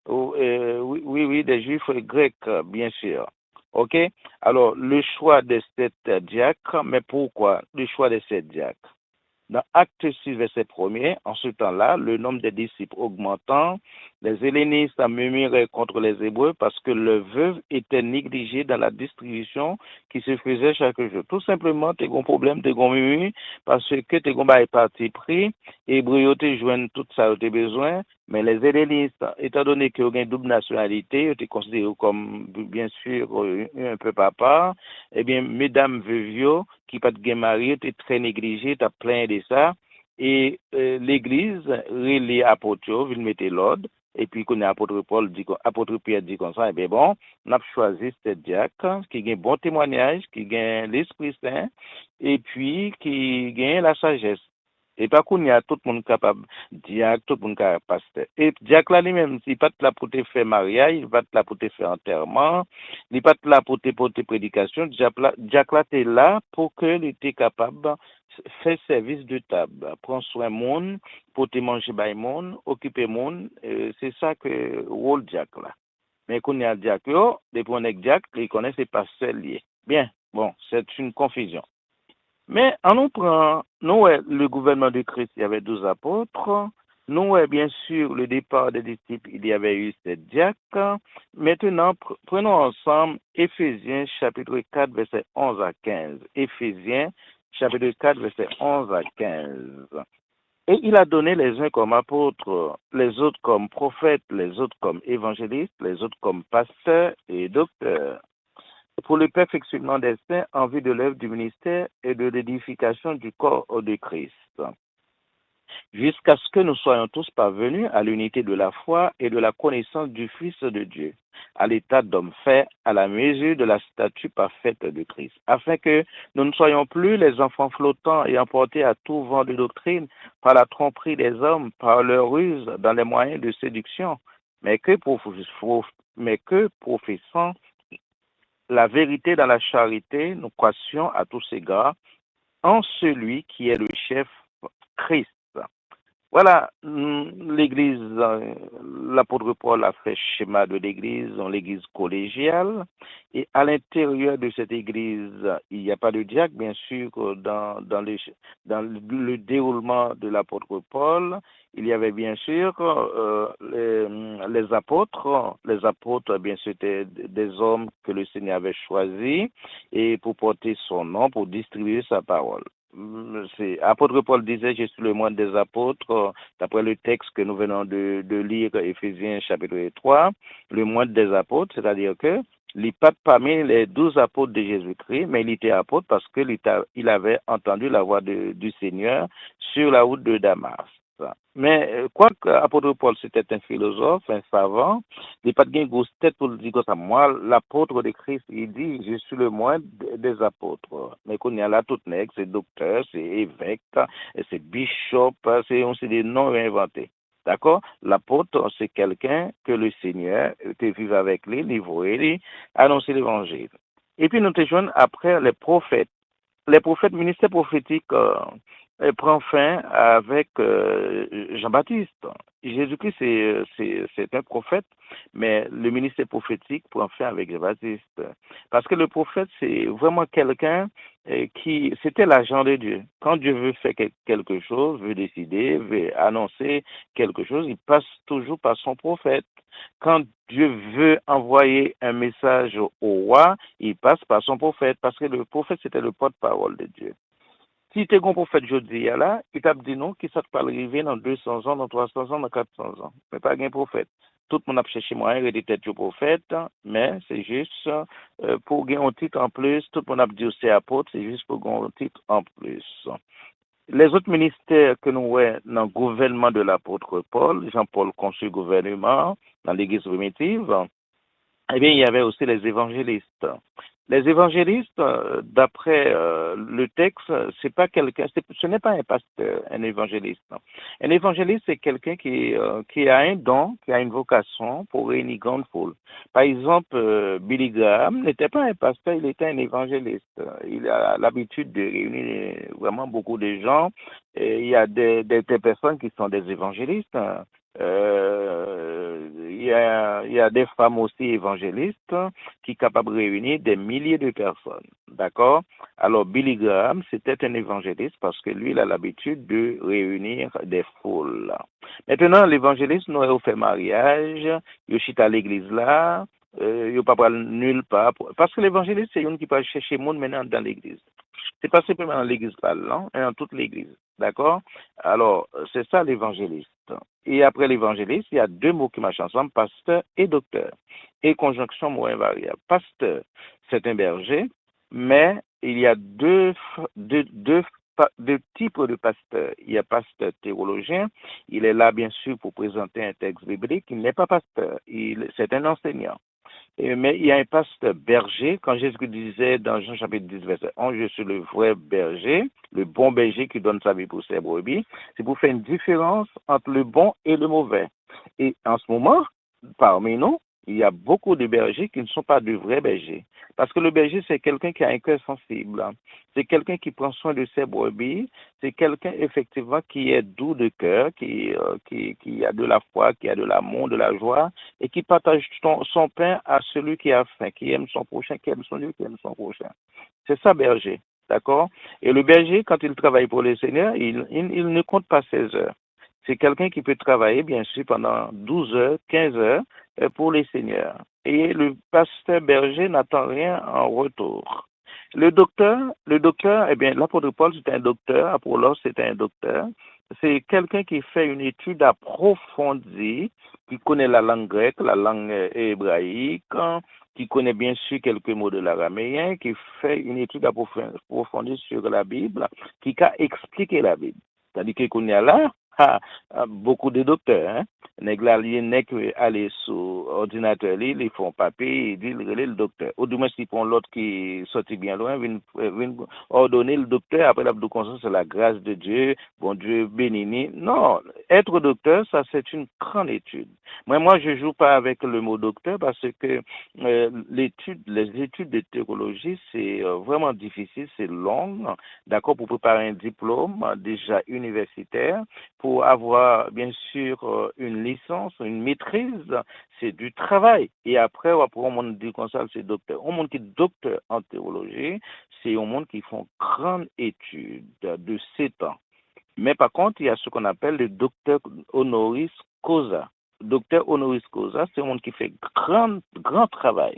oui, des juifs grecs, bien sûr. OK? Alors, le choix de sept diacres, mais pourquoi le choix de sept diacres? Dans Acte 6, verset 1er, en ce temps-là, le nombre des disciples augmentant, les hellénistes murmuraient contre les Hébreux parce que le veuve était négligé dans la distribution qui se faisait chaque jour. Tout simplement, tu as un problème, tu as un murmure, parce que tu as un parti pris, Hébreux te joignent tout ça, tu as besoin, mais les hellénistes, étant donné qu'ils ont une double nationalité, ils étaient considérés comme, bien sûr, un peu papa, eh bien, mesdames veuves, qui pas de mari, étaient très négligés, tu as plein de ça. Et l'église, les apôtres, ils mettaient l'ordre. Et puis, quand l'apôtre Pierre dit comme ça, eh bien bon, on a choisi ce diacre qui a un bon témoignage, qui a l'Esprit Saint, et puis qui a la sagesse. Et pas qu'on y a tout le monde capable, diacre, tout le monde capable pasteur. Et diacre là lui-même, il n'est pas là pour te faire mariage, il n'est pas là pour te faire enterrement, il n'est pas là pour te porter prédication. Diacre là, tu es là pour que tu es capable faire service de table, prendre soin monde, pour te manger by monde, occuper monde. C'est ça que le rôle diacre là. Mais qu'on y a diacre, depuis on est diacre, il connaît ses pasteurs liés. Bien, bon, c'est une confusion. Mais en nous prend, nous, le gouvernement de Christ, il y avait 12 apôtres. Nous, bien sûr, le départ des disciples, il y avait eu 7 diacres. Maintenant, prenons ensemble Éphésiens chapitre 4, verset 11 à 15. Éphésiens chapitre 4, verset 11 à 15. Et il a donné les uns comme apôtres, les autres comme prophètes, les autres comme évangélistes, les autres comme pasteurs et docteurs, pour le perfectionnement des saints en vue de l'œuvre du ministère et de l'édification du corps de Christ, jusqu'à ce que nous soyons tous parvenus à l'unité de la foi et de la connaissance du Fils de Dieu, à l'état d'homme fait à la mesure de la statue parfaite de Christ, afin que nous ne soyons plus les enfants flottants et emportés à tout vent de doctrine par la tromperie des hommes, par leur ruse dans les moyens de séduction, mais que professant la vérité dans la charité, nous croissions à tous égards en celui qui est le chef, Christ. Voilà, l'Église, l'apôtre Paul a fait schéma de l'Église, l'église collégiale, et à l'intérieur de cette Église, il n'y a pas de diacre, bien sûr, dans le déroulement de l'apôtre Paul, il y avait bien sûr les apôtres. Les apôtres, bien sûr, c'était des hommes que le Seigneur avait choisis et pour porter son nom, pour distribuer sa parole. Apôtre Paul disait, je suis le moine des apôtres, d'après le texte que nous venons de lire, Éphésiens chapitre 3, le moine des apôtres, c'est-à-dire que il n'est pas parmi les 12 apôtres de Jésus-Christ, mais il était apôtre parce qu'il avait entendu la voix du Seigneur sur la route de Damas. Mais quoi que l'apôtre Paul, c'était un philosophe, un savant, il n'est pas de grosse tête pour le dire comme ça. Moi, l'apôtre de Christ, il dit, je suis le moindre des apôtres. Mais qu'on y a là, tout nègre, c'est docteur, c'est évêque, c'est bishop, c'est des noms inventés. D'accord? L'apôtre, c'est quelqu'un que le Seigneur, qui vive avec lui, livrer, annoncer l'évangile. Et puis nous te joignons après les prophètes. Les prophètes, ministère prophétique prend fin avec Jean-Baptiste. Jésus-Christ, c'est un prophète, mais le ministère prophétique prend fin avec Jean-Baptiste. Parce que le prophète, c'est vraiment quelqu'un c'était l'agent de Dieu. Quand Dieu veut faire quelque chose, veut décider, veut annoncer quelque chose, il passe toujours par son prophète. Quand Dieu veut envoyer un message au roi, il passe par son prophète, parce que le prophète, c'était le porte-parole de Dieu. Si tu es un prophète jeudi, là, il t'a dit non, qui ça te parle arriver dans 200 ans, dans 300 ans, dans 400 ans. Mais pas un prophète. Tout le monde a cherché moyen de être prophète, mais c'est juste pour gagner un titre en plus. Tout le monde a dit c'est apôtre, c'est juste pour gagner un titre en plus. Les autres ministères que nous avons dans le gouvernement de l'apôtre Paul, Jean-Paul conçut gouvernement dans l'église primitive, eh bien, il y avait aussi les évangélistes. Les évangélistes, d'après le texte, c'est pas quelqu'un, ce n'est pas un pasteur, un évangéliste. Un évangéliste, c'est quelqu'un qui a un don, qui a une vocation pour réunir grande foule. Par exemple, Billy Graham n'était pas un pasteur, il était un évangéliste. Il a l'habitude de réunir vraiment beaucoup de gens. Et il y a des personnes qui sont des évangélistes. Il y a des femmes aussi évangélistes qui sont capables de réunir des milliers de personnes. D'accord? Alors, Billy Graham, c'était un évangéliste parce que lui, il a l'habitude de réunir des foules. Maintenant, l'évangéliste nous a fait mariage, il est à l'église là, il ne pas nulle part. Parce que l'évangéliste, c'est une qui peut chercher le monde maintenant dans l'église. C'est pas simplement dans l'église parlant, mais dans toute l'église. D'accord? Alors, c'est ça l'évangéliste. Et après l'évangéliste, il y a deux mots qui marchent ensemble, pasteur et docteur. Et conjonction mot invariable. Pasteur, c'est un berger, mais il y a deux types de pasteurs. Il y a pasteur théologien, il est là bien sûr pour présenter un texte biblique, il n'est pas pasteur, c'est un enseignant. Mais il y a un pasteur berger, quand Jésus disait dans Jean chapitre 10, verset 11, je suis le vrai berger, le bon berger qui donne sa vie pour ses brebis, c'est pour faire une différence entre le bon et le mauvais. Et en ce moment, parmi nous, il y a beaucoup de bergers qui ne sont pas de vrais bergers. Parce que le berger, c'est quelqu'un qui a un cœur sensible. C'est quelqu'un qui prend soin de ses brebis. C'est quelqu'un, effectivement, qui est doux de cœur, qui a de la foi, qui a de l'amour, de la joie, et qui partage son pain à celui qui a faim, qui aime son prochain, qui aime son Dieu, qui aime son prochain. C'est ça, berger. D'accord? Et le berger, quand il travaille pour le Seigneur, il ne compte pas ses heures. C'est quelqu'un qui peut travailler, bien sûr, pendant 12 heures, 15 heures pour les seigneurs. Et le pasteur berger n'attend rien en retour. Le docteur, eh bien, l'apôtre Paul, c'est un docteur, Apollos, c'est un docteur. C'est quelqu'un qui fait une étude approfondie, qui connaît la langue grecque, la langue hébraïque, qui connaît bien sûr quelques mots de l'araméen, qui fait une étude approfondie sur la Bible, qui a expliqué la Bible. C'est-à-dire qu'on est là, beaucoup de docteurs, hein. Nèg la li nèg aller sur ordinateur li, ils font papier, ils disent le docteur. Ou du moins s'ils font l'autre qui sorti bien loin, vient ordonner le docteur après l'abdou conscience c'est la grâce de Dieu, bon Dieu béni. Non, être docteur, ça c'est une grande étude. Moi je joue pas avec le mot docteur parce que les études de théologie c'est vraiment difficile, c'est long, d'accord, pour préparer un diplôme déjà universitaire, pour avoir bien sûr une licence, une maîtrise, c'est du travail. Et après, on monde dit comme ça, c'est docteur. On monde qui est docteur en théologie, c'est un monde qui font grande étude de 7 ans. Mais par contre, il y a ce qu'on appelle le docteur honoris causa. Docteur honoris causa, c'est un monde qui fait grand travail.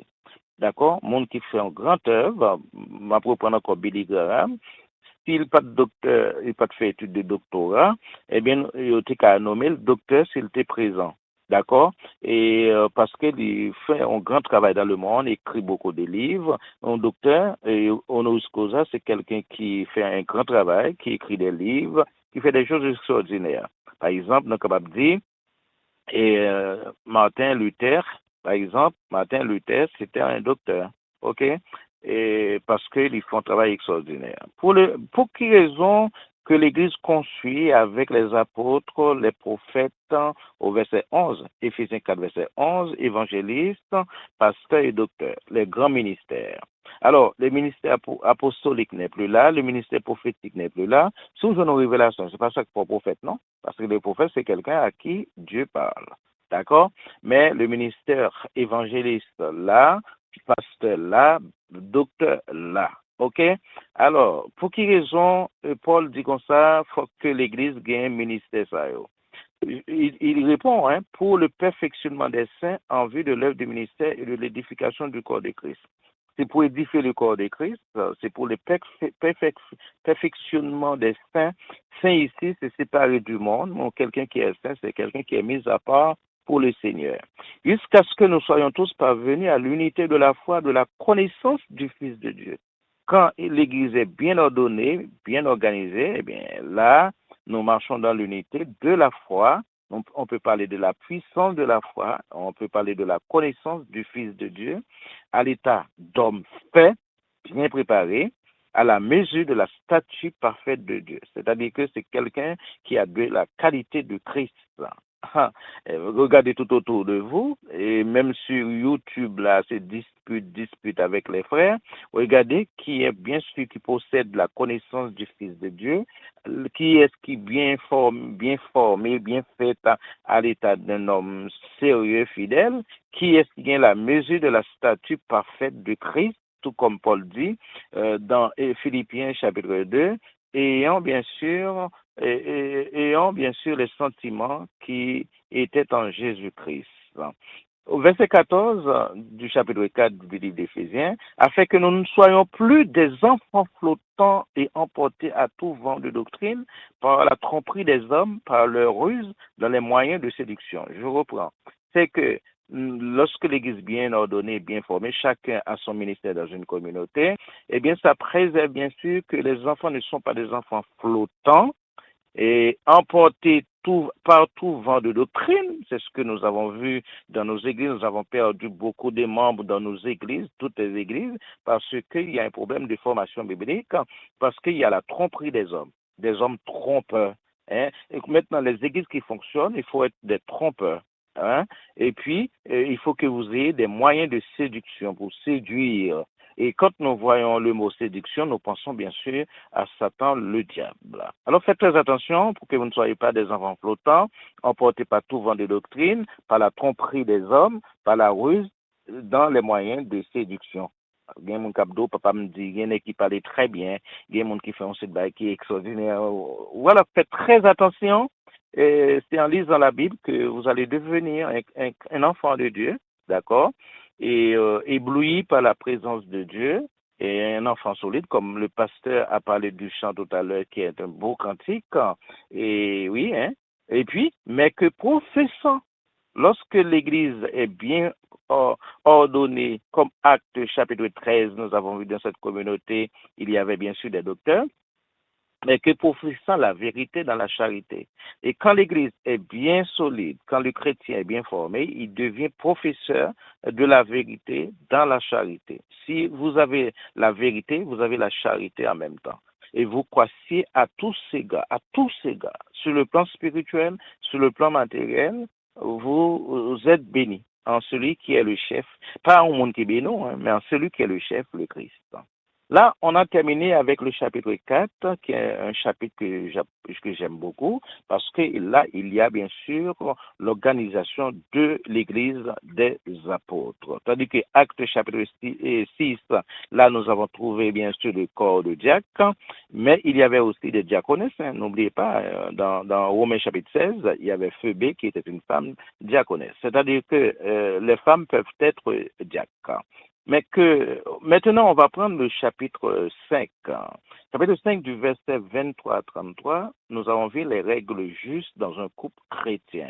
D'accord? Monde qui fait un grand œuvre, ma propre encore Billy Graham, s'il n'a pas de docteur, il n'a pas fait étude de doctorat, eh bien, il a nommé le docteur s'il était présent. D'accord? Et parce qu'il fait un grand travail dans le monde, il écrit beaucoup de livres. Un docteur, honoris causa, c'est quelqu'un qui fait un grand travail, qui écrit des livres, qui fait des choses extraordinaires. Par exemple, nous sommes capables de dire, et Martin Luther, par exemple, Martin Luther, c'était un docteur, ok? Et parce qu'ils font un travail extraordinaire. Pour quelle raison que l'Église construit avec les apôtres, les prophètes, au verset 11, Éphésiens 4, verset 11, évangélistes, pasteurs et docteurs, les grands ministères. Alors, le ministère apostolique n'est plus là, le ministère prophétique n'est plus là. Sous une révélation, c'est pas ça que pour prophète, non? Parce que le prophète, c'est quelqu'un à qui Dieu parle. D'accord? Mais le ministère évangéliste là, pasteur là, docteur là. OK? Alors, pour quelle raison Paul dit comme ça, il faut que l'Église gagne un ministère ça? Il répond, hein, pour le perfectionnement des saints en vue de l'œuvre du ministère et de l'édification du corps de Christ. C'est pour édifier le corps de Christ, c'est pour le perfectionnement des saints. Saint ici, c'est séparé du monde. Donc, quelqu'un qui est saint, c'est quelqu'un qui est mis à part pour le Seigneur. Jusqu'à ce que nous soyons tous parvenus à l'unité de la foi, de la connaissance du Fils de Dieu. Quand l'Église est bien ordonnée, bien organisée, eh bien là, nous marchons dans l'unité de la foi. On peut parler de la puissance de la foi, on peut parler de la connaissance du Fils de Dieu, à l'état d'homme fait, bien préparé, à la mesure de la statue parfaite de Dieu. C'est-à-dire que c'est quelqu'un qui a de la qualité de Christ. Regardez tout autour de vous, et même sur YouTube, là, c'est dispute avec les frères. Regardez qui est bien celui qui possède la connaissance du Fils de Dieu, qui est-ce qui bien formé, bien fait à l'état d'un homme sérieux, fidèle, qui est-ce qui a la mesure de la statue parfaite de Christ, tout comme Paul dit dans Philippiens chapitre 2, ayant bien sûr les sentiments qui étaient en Jésus-Christ. Au verset 14 du chapitre 4 du livre d'Éphésiens, afin que nous ne soyons plus des enfants flottants et emportés à tout vent de doctrine par la tromperie des hommes, par leur ruse, dans les moyens de séduction. Je reprends. C'est que lorsque l'Église bien ordonnée, bien formée, chacun a son ministère dans une communauté, eh bien, ça préserve bien sûr que les enfants ne sont pas des enfants flottants et emportés par tout vent de doctrine. C'est ce que nous avons vu dans nos églises. Nous avons perdu beaucoup de membres dans nos églises, toutes les églises, parce qu'il y a un problème de formation biblique, parce qu'il y a la tromperie des hommes trompeurs. Hein. Et maintenant, les églises qui fonctionnent, il faut être des trompeurs. Hein? Et puis, il faut que vous ayez des moyens de séduction pour séduire. Et quand nous voyons le mot séduction, nous pensons bien sûr à Satan, le diable. Alors faites très attention pour que vous ne soyez pas des enfants flottants, emportés par tout vent de doctrine, par la tromperie des hommes, par la ruse, dans les moyens de séduction. Il y a mon capdo, papa me dit, il y en a qui parlent très bien, il y a mon qui fait un site qui est extraordinaire. Voilà, faites très attention. C'est en lisant la Bible que vous allez devenir un enfant de Dieu, d'accord, et ébloui par la présence de Dieu, et un enfant solide, comme le pasteur a parlé du chant tout à l'heure, qui est un beau cantique, et oui, hein, et puis, mais que professant, lorsque l'Église est bien ordonnée, comme Acte chapitre 13, nous avons vu dans cette communauté, il y avait bien sûr des docteurs, mais que professant la vérité dans la charité. Et quand l'Église est bien solide, quand le chrétien est bien formé, il devient professeur de la vérité dans la charité. Si vous avez la vérité, vous avez la charité en même temps. Et vous croissiez à tous ces gars, sur le plan spirituel, sur le plan matériel, vous êtes bénis en celui qui est le chef, pas en monde qui est béni, mais en celui qui est le chef, le Christ. Là, on a terminé avec le chapitre 4, qui est un chapitre que j'aime beaucoup, parce que là, il y a bien sûr l'organisation de l'Église des apôtres. Tandis que Acte chapitre 6, là, nous avons trouvé bien sûr le corps de diacre, mais il y avait aussi des diaconesses. Hein. N'oubliez pas, dans Romains chapitre 16, il y avait Phoebe qui était une femme diaconesse. C'est-à-dire que les femmes peuvent être diacres. Mais que maintenant, on va prendre le chapitre 5. Chapitre 5 du verset 23 à 33, nous avons vu les règles justes dans un couple chrétien.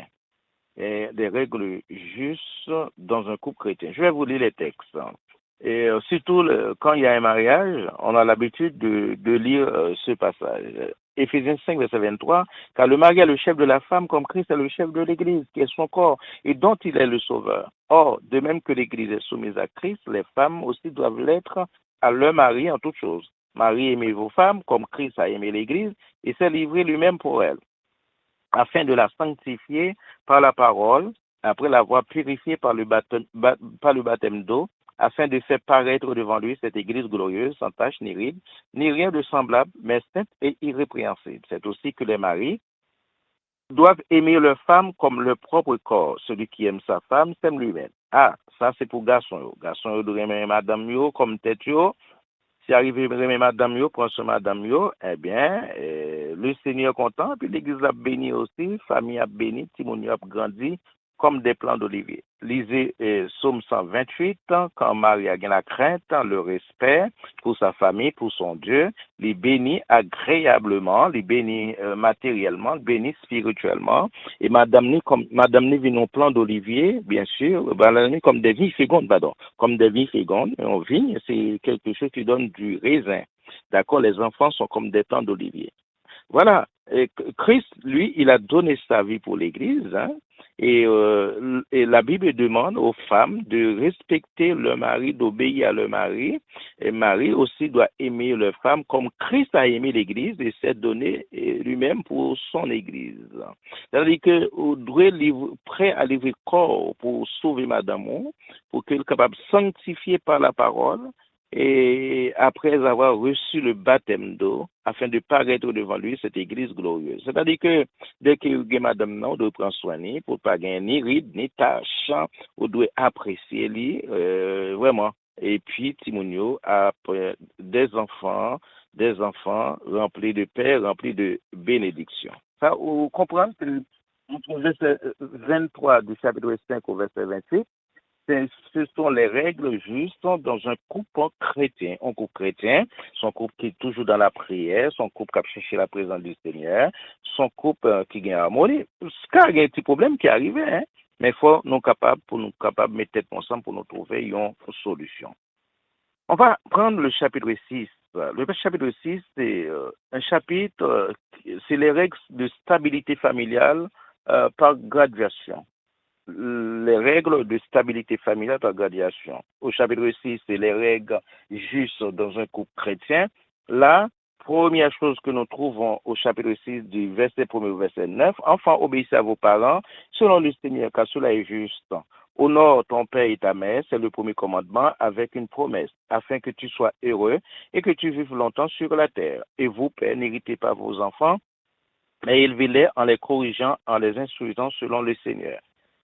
Et des règles justes dans un couple chrétien. Je vais vous lire les textes. Et surtout, quand il y a un mariage, on a l'habitude de lire ce passage. Éphésiens 5, verset 23, car le mari est le chef de la femme comme Christ est le chef de l'Église, qui est son corps, et dont il est le sauveur. Or, de même que l'Église est soumise à Christ, les femmes aussi doivent l'être à leur mari en toutes choses. Marie, aimez vos femmes comme Christ a aimé l'Église et s'est livré lui-même pour elle, afin de la sanctifier par la parole, après l'avoir purifiée par le baptême d'eau, afin de faire paraître devant lui cette Église glorieuse, sans tache ni ride, ni rien de semblable, mais sainte et irrépréhensible. C'est aussi que les maris doivent aimer leur femme comme leur propre corps. Celui qui aime sa femme s'aime lui-même. Ah, ça c'est pour garçon. Garçon doit aimer madame yo comme tête yo. Si arrivé aimer madame yo, prend ce madame yo, eh bien, le Seigneur content, puis l'église a béni aussi, famille a béni, Timonie a grandi comme des plants d'olivier. Lisez Psaume 128, quand Marie a gagné la crainte, le respect pour sa famille, pour son Dieu, les bénit agréablement, les bénit matériellement, les bénit spirituellement. Et Madame Ni vit nos plants d'olivier, bien sûr, comme des vignes fécondes, pardon, comme des vignes fécondes. On vigne, c'est quelque chose qui donne du raisin. D'accord, les enfants sont comme des plants d'olivier. Voilà. Et Christ, lui, il a donné sa vie pour l'Église, hein, et la Bible demande aux femmes de respecter leur mari, d'obéir à leur mari. Et Marie aussi doit aimer leur femme comme Christ a aimé l'Église et s'est donné lui-même pour son Église. C'est-à-dire que vous devez prêt à livrer corps pour sauver Madame, pour qu'elle soit capable de sanctifier par la parole, et après avoir reçu le baptême d'eau, afin de paraître devant lui cette église glorieuse. C'est-à-dire que dès que vous avez madame, non, vous prendre soin pour ne pas gagner ni ride, ni tâche, vous devez apprécier lui, vraiment. Et puis, Timonio a des enfants remplis de paix, remplis de bénédiction. Ça, vous comprenez que entre verset 23 du chapitre 5 au verset 28, ce sont les règles justes dans un couple chrétien. Un couple chrétien, son couple qui est toujours dans la prière, son couple qui a cherché la présence du Seigneur, son couple qui gagne harmonie. Car il y a un petit problème qui arrive, hein, mais il faut nous capables de mettre tête ensemble pour nous trouver une solution. On va prendre le chapitre 6. Le chapitre 6, c'est un chapitre, c'est les règles de stabilité familiale par graduation. Les règles de stabilité familiale par graduation. Au chapitre 6, c'est les règles justes dans un couple chrétien. La première chose que nous trouvons au chapitre 6 du verset 1 au verset 9, enfants, obéissez à vos parents selon le Seigneur, car cela est juste. Honore ton père et ta mère, c'est le premier commandement avec une promesse, afin que tu sois heureux et que tu vives longtemps sur la terre. Et vous, pères, n'héritez pas vos enfants, mais élevez-les en les corrigeant, en les instruisant selon le Seigneur.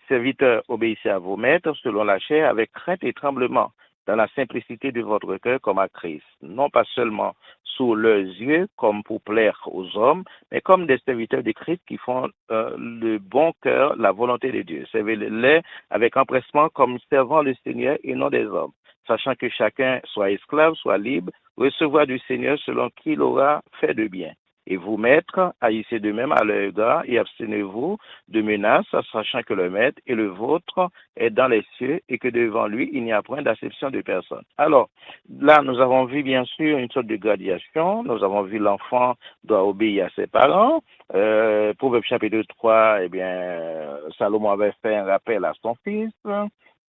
Serviteurs, obéissez à vos maîtres selon la chair avec crainte et tremblement, dans la simplicité de votre cœur comme à Christ, non pas seulement sous leurs yeux comme pour plaire aux hommes, mais comme des serviteurs de Christ qui font le bon cœur la volonté de Dieu. Servez-les avec empressement comme servant le Seigneur et non des hommes, sachant que chacun soit esclave, soit libre, recevoir du Seigneur selon qu'il aura fait de bien. Et vous, maîtres, haïssez de même à leur égard et abstenez-vous de menaces, sachant que le maître et le vôtre est dans les cieux et que devant lui, il n'y a point d'acception de personne. Alors, là, nous avons vu bien sûr une sorte de gradation. Nous avons vu l'enfant doit obéir à ses parents. Proverbe chapitre 3, eh bien, Salomon avait fait un rappel à son fils.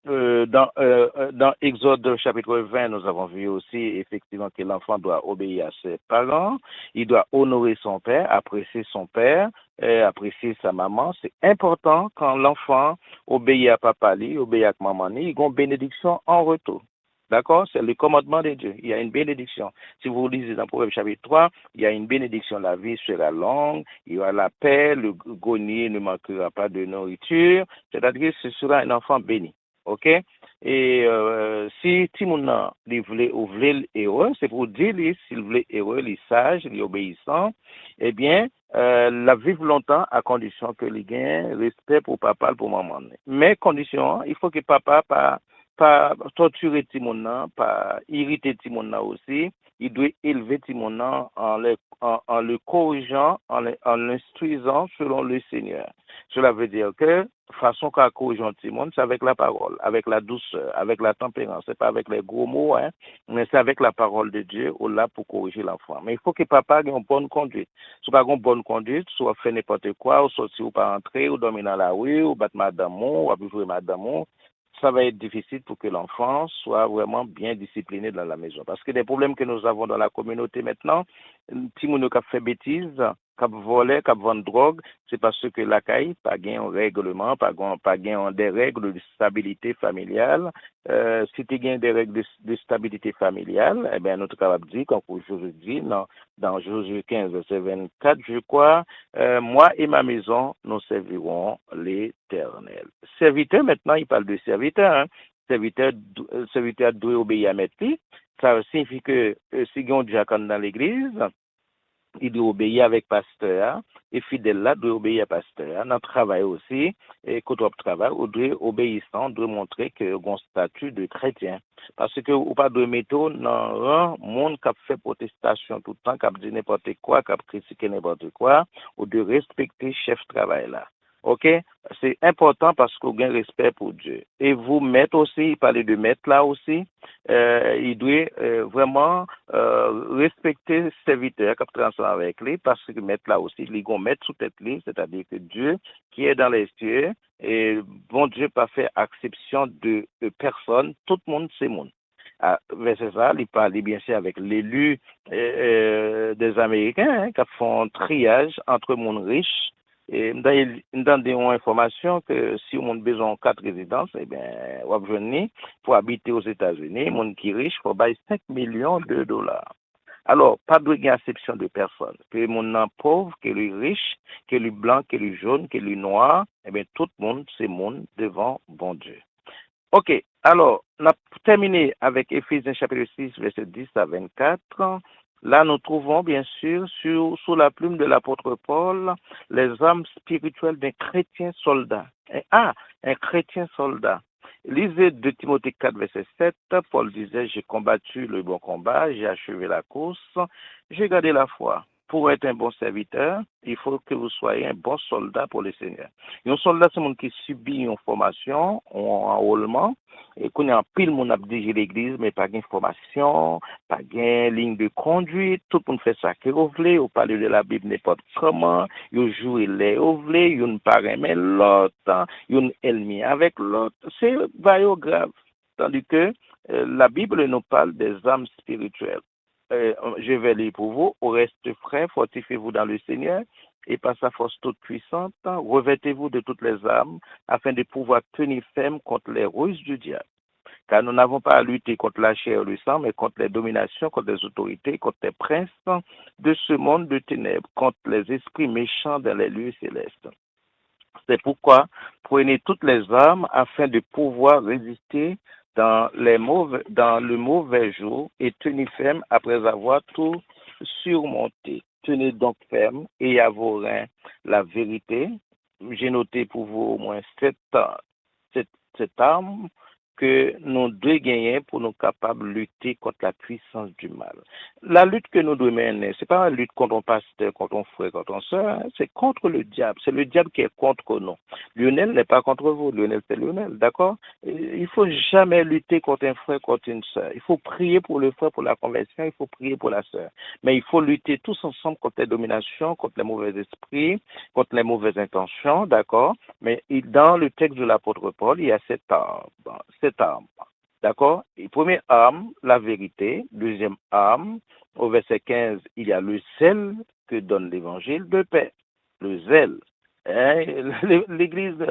Dans Exode chapitre 20, nous avons vu aussi effectivement que l'enfant doit obéir à ses parents, il doit honorer son père, apprécier son père, apprécier sa maman. C'est important quand l'enfant obéit à papa, obéit à maman, il a une bénédiction en retour. D'accord? C'est le commandement de Dieu. Il y a une bénédiction. Si vous lisez dans Proverbe chapitre 3, il y a une bénédiction. La vie sera longue, il y aura la paix, le grenier ne manquera pas de nourriture. C'est-à-dire que ce sera un enfant béni. OK? Et si Timouna voulait heureux, c'est pour dire s'il voulait heureux, les sages, les obéissants, eh bien, la vivre longtemps à condition que les gains respect pour papa pour maman. Mais condition, il faut que papa pas torturer Timouna, pas irriter Timouna aussi, il doit élever Timon en le corrigeant, en l'instruisant selon le Seigneur. Cela veut dire que façon qu'a corriger Timon, c'est avec la parole, avec la douceur, avec la tempérance. C'est pas avec les gros mots, hein, mais c'est avec la parole de Dieu ou là pour corriger l'enfant. Mais il faut que papa ait une bonne conduite. Si pas une bonne conduite, soit fait n'importe quoi, ou sortir ou pas entrer, ou dormir dans la rue, ou battre madame, ou jouer madame, ça va être difficile pour que l'enfant soit vraiment bien discipliné dans la maison. Parce que les problèmes que nous avons dans la communauté maintenant, si nous avons fait bêtises, cap volé, cap vendre drogue, c'est parce que la CAI pas gain un règlement, pas gain des règles de stabilité familiale. Si tu gagnes des règles de stabilité familiale, eh bien, nous sommes capables de dire, comme Josué dit, dans Josué 15, verset 24, je crois, moi et ma maison, nous servirons l'Éternel. Serviteur, maintenant, il parle de serviteur, hein. Serviteur doit obéir à maître. Ça signifie que si on diacre dans l'église, il doit obéir avec pasteur, et fidèle là doit obéir à pasteur. Dans le travail aussi, et quand on travaille, on doit obéissant, on doit montrer que on statut de chrétien. Parce que ou pas de méthode dans un monde qui a fait protestation tout le temps, qui a dit n'importe quoi, qui a critiqué n'importe quoi, ou de respecter chef travail là. OK? C'est important parce qu'on a un respect pour Dieu. Et vous, maître aussi, il parlait de maître là aussi, il doit vraiment respecter le serviteur qui transforme avec lui, parce que maître là aussi, il doit mettre sous tête lui, c'est-à-dire que Dieu qui est dans les cieux, et bon Dieu pas fait exception de personne, tout le monde c'est monde. C'est ça, il parle bien sûr avec l'élu des Américains qui font un triage entre monde riche. Et nous donne des informations que si on a besoin de 4 résidences, eh bien, on va venir pour habiter aux États-Unis, monde qui est riche, faut bailler 5 millions de dollars. Alors, pas de exception de personne. Que le monde pauvre, que le riche, que le blanc, que le jaune, que le noir, eh bien, tout le monde, c'est monde devant bon Dieu. OK. Alors, on a terminé avec Éphésiens chapitre 6, verset 10 à 24. Là, nous trouvons bien sûr sous la plume de l'apôtre Paul les âmes spirituelles d'un chrétien soldat. Un chrétien soldat. Lisez de Timothée 4, verset 7. Paul disait, j'ai combattu le bon combat, j'ai achevé la course, j'ai gardé la foi. Pour être un bon serviteur, il faut que vous soyez un bon soldat pour le Seigneur. Un soldat, c'est monde qui subit une formation, un enrôlement, et qu'on est en pile, mon a dirigé l'église, mais pas de formation, pas de ligne de conduite, tout le monde fait ça que vous voulez, vous parlez de la Bible n'importe comment, vous jouez les vous voulez, vous ne parlez pas l'autre, vous ne ennemi avec l'autre, c'est grave. Tandis que la Bible nous parle des âmes spirituelles. Je vais lire pour vous, au reste frais, fortifiez-vous dans le Seigneur, et par sa force toute puissante, revêtez-vous de toutes les armes, afin de pouvoir tenir ferme contre les ruses du diable. Car nous n'avons pas à lutter contre la chair et le sang, mais contre les dominations, contre les autorités, contre les princes de ce monde de ténèbres, contre les esprits méchants dans les lieux célestes. C'est pourquoi prenez toutes les armes afin de pouvoir résister dans le mauvais jour et tenez ferme après avoir tout surmonté. Tenez donc ferme et à vos reins la vérité. J'ai noté pour vous au moins cette arme que nous devons gagner pour nous capables de lutter contre la puissance du mal. La lutte que nous devons mener, ce n'est pas une lutte contre un pasteur, contre un frère, contre un soeur, c'est contre le diable. C'est le diable qui est contre nous. Lionel n'est pas contre vous, Lionel c'est Lionel, d'accord? Il ne faut jamais lutter contre un frère, contre une soeur. Il faut prier pour le frère, pour la conversion, il faut prier pour la soeur. Mais il faut lutter tous ensemble contre les dominations, contre les mauvais esprits, contre les mauvaises intentions, d'accord? Mais dans le texte de l'apôtre Paul, il y a cette arme. D'accord? Et première arme, la vérité. Deuxième arme, au verset 15, il y a le zèle que donne l'évangile de paix. Le zèle. L'église,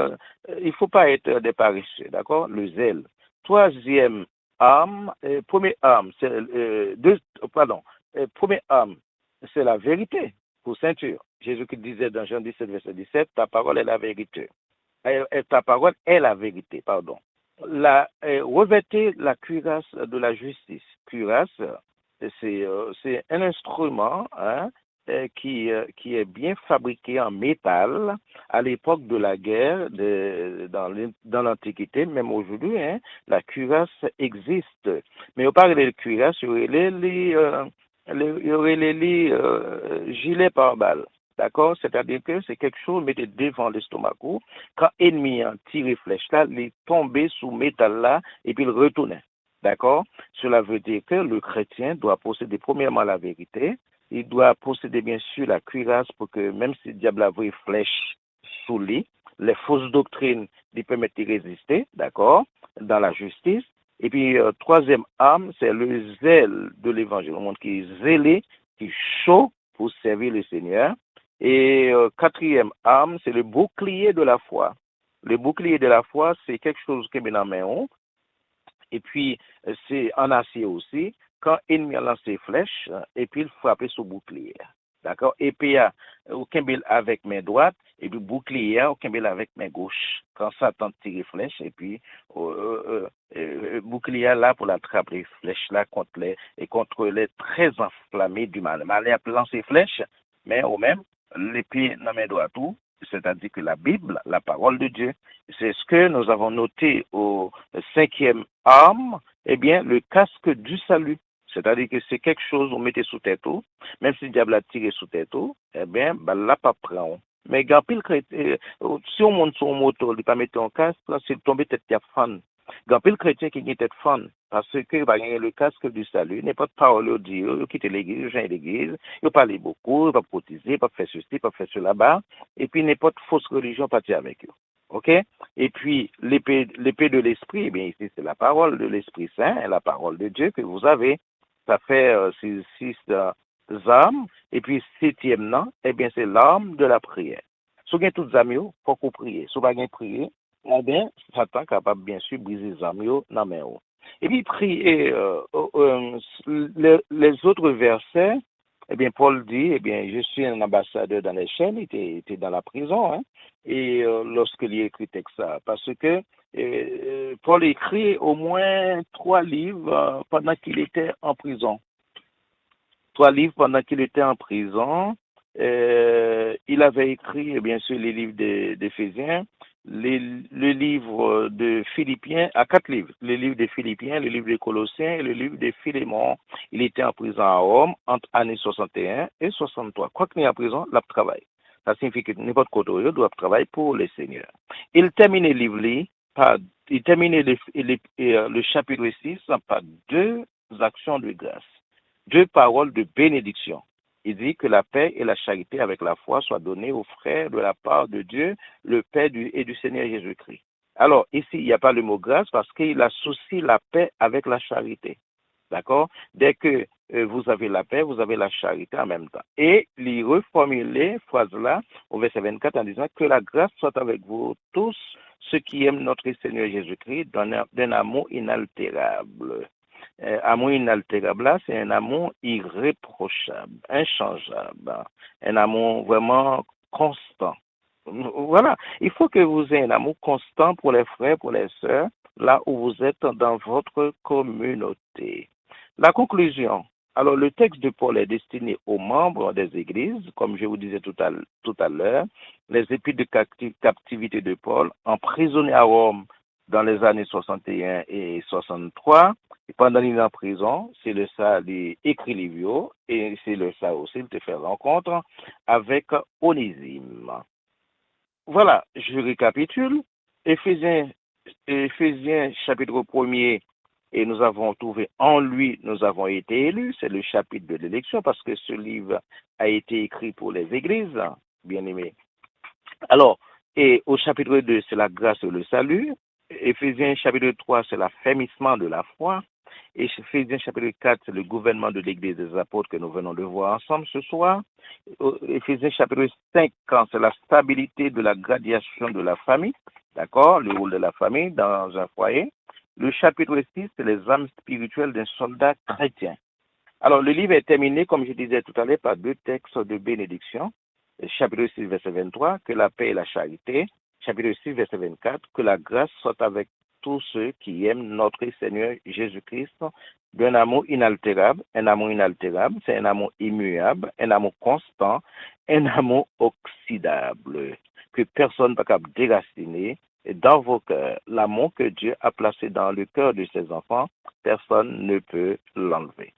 il ne faut pas être des paresseux, d'accord? Le zèle. Troisième arme, première arme, première arme, c'est la vérité pour ceinture. Jésus qui disait dans Jean 17, verset 17, ta parole est la vérité. Ta parole est la vérité, pardon. Revêtez la cuirasse de la justice. Cuirasse, c'est un instrument, hein, qui est bien fabriqué en métal à l'époque de la guerre dans l'Antiquité, même aujourd'hui, hein, la cuirasse existe. Mais on parle de cuirasse, il y aurait les gilets pare-balles. D'accord? C'est-à-dire que c'est quelque chose mettez devant l'estomac. Quand l'ennemi a tiré flèche là, il est tombé sous métal là et puis il retournait. D'accord? Cela veut dire que le chrétien doit posséder premièrement la vérité. Il doit posséder bien sûr la cuirasse pour que même si le diable a une flèche sous lui, les fausses doctrines lui permettent de résister, d'accord, dans la justice. Et puis, troisième arme, c'est le zèle de l'évangile. On montre qu'il est zélé, qui est chaud pour servir le Seigneur. Et quatrième arme, c'est le bouclier de la foi. Le bouclier de la foi, c'est quelque chose qui est dans la main. Et puis, c'est en acier aussi. Quand l'ennemi a lancé flèche, et puis il frappait sur bouclier. D'accord? Épée, au Kimbel avec main droite, et puis bouclier, au Kimbel avec main gauche. Quand Satan tire flèche, et puis bouclier là pour l'attraper flèche là contre les très enflammés du mal. Mal a lancé flèche, mais au même, l'épée dans main droite tout. C'est-à-dire que la Bible, la parole de Dieu, c'est ce que nous avons noté au cinquième arme, eh bien, le casque du salut. C'est-à-dire que c'est quelque chose qu'on mettait sous tête, même si le diable a tiré sous tête, eh bien, bah, là, pas prend. Mais quand si on monte sur un moto, il ne pas mettre en casque, c'est tomber tête qui a fan. Quand le chrétien qui est tête fan, parce que bah, le casque du salut, n'est pas de parole au Dieu, il quitte l'église, il l'église, il parle beaucoup, il va cotiser, il va faire ceci, il va faire cela là-bas, et puis n'importe fausse religion partie avec eux. OK? Et puis, l'épée de l'esprit, eh bien, ici, c'est la parole de l'Esprit Saint, la parole de Dieu que vous avez. Ça fait six armes. Et puis, septième, non, eh bien, c'est l'arme de la prière. Si vous avez toutes les armes, il faut que vous priez. Si vous n'avez pas prié, eh bien, Satan est capable, bien sûr, de briser les armes dans la main. Et puis, prier, les autres versets, eh bien, Paul dit, eh bien, je suis un ambassadeur dans les chaînes, il était dans la prison, hein, et lorsqu'il écrit ça, parce que Paul écrit au moins 3 livres pendant qu'il était en prison. 3 livres pendant qu'il était en prison. Il avait écrit, bien sûr, les livres d'Éphésiens, le livre de Philippiens, à 4 livres. Le livre de Philippiens, le livre de Colossiens et le livre de Philémon. Il était en prison à Rome entre années 61 et 63. Quoi qu'il y ait en prison, il travaille. Ça signifie que n'importe quoi d'autre doit travailler pour le Seigneur. Il terminait le livre il terminait le chapitre 6 par 2 actions de grâce, 2 paroles de bénédiction. Il dit que la paix et la charité avec la foi soient données aux frères de la part de Dieu, le Père et du Seigneur Jésus-Christ. Alors, ici, il n'y a pas le mot grâce parce qu'il associe la paix avec la charité. D'accord? Dès que vous avez la paix, vous avez la charité en même temps. Et il reformule phrase-là au verset 24 en disant que la grâce soit avec vous tous ceux qui aiment notre Seigneur Jésus-Christ d'un amour inaltérable. Amour inaltérable, là, c'est un amour irréprochable, inchangeable, un amour vraiment constant. Voilà, il faut que vous ayez un amour constant pour les frères, pour les sœurs, là où vous êtes dans votre communauté. La conclusion. Alors, le texte de Paul est destiné aux membres des églises, comme je vous disais tout à l'heure, les épîtres de captivité de Paul, emprisonné à Rome dans les années 61 et 63, et pendant qu'il est en prison, c'est le ça, il écrit Livio, et c'est le ça aussi, il te fait rencontre avec Onésime. Voilà, je récapitule. Éphésiens chapitre 1er, et nous avons trouvé en lui, nous avons été élus. C'est le chapitre de l'élection parce que ce livre a été écrit pour les églises, bien aimés. Alors, et au chapitre 2, c'est la grâce et le salut. Éphésiens chapitre 3, c'est l'affermissement de la foi. Et Éphésiens chapitre 4, c'est le gouvernement de l'Église des apôtres que nous venons de voir ensemble ce soir. Éphésiens chapitre 5, c'est la stabilité de la gradation de la famille, d'accord, le rôle de la famille dans un foyer. Le chapitre 6, c'est les âmes spirituelles d'un soldat chrétien. Alors, le livre est terminé, comme je disais tout à l'heure, par 2 textes de bénédiction. Chapitre 6, verset 23, que la paix et la charité. Chapitre 6, verset 24, que la grâce soit avec tous ceux qui aiment notre Seigneur Jésus-Christ d'un amour inaltérable. Un amour inaltérable, c'est un amour immuable, un amour constant, un amour oxydable, que personne ne peut déraciner. Et dans vos cœurs, l'amour que Dieu a placé dans le cœur de ses enfants, personne ne peut l'enlever.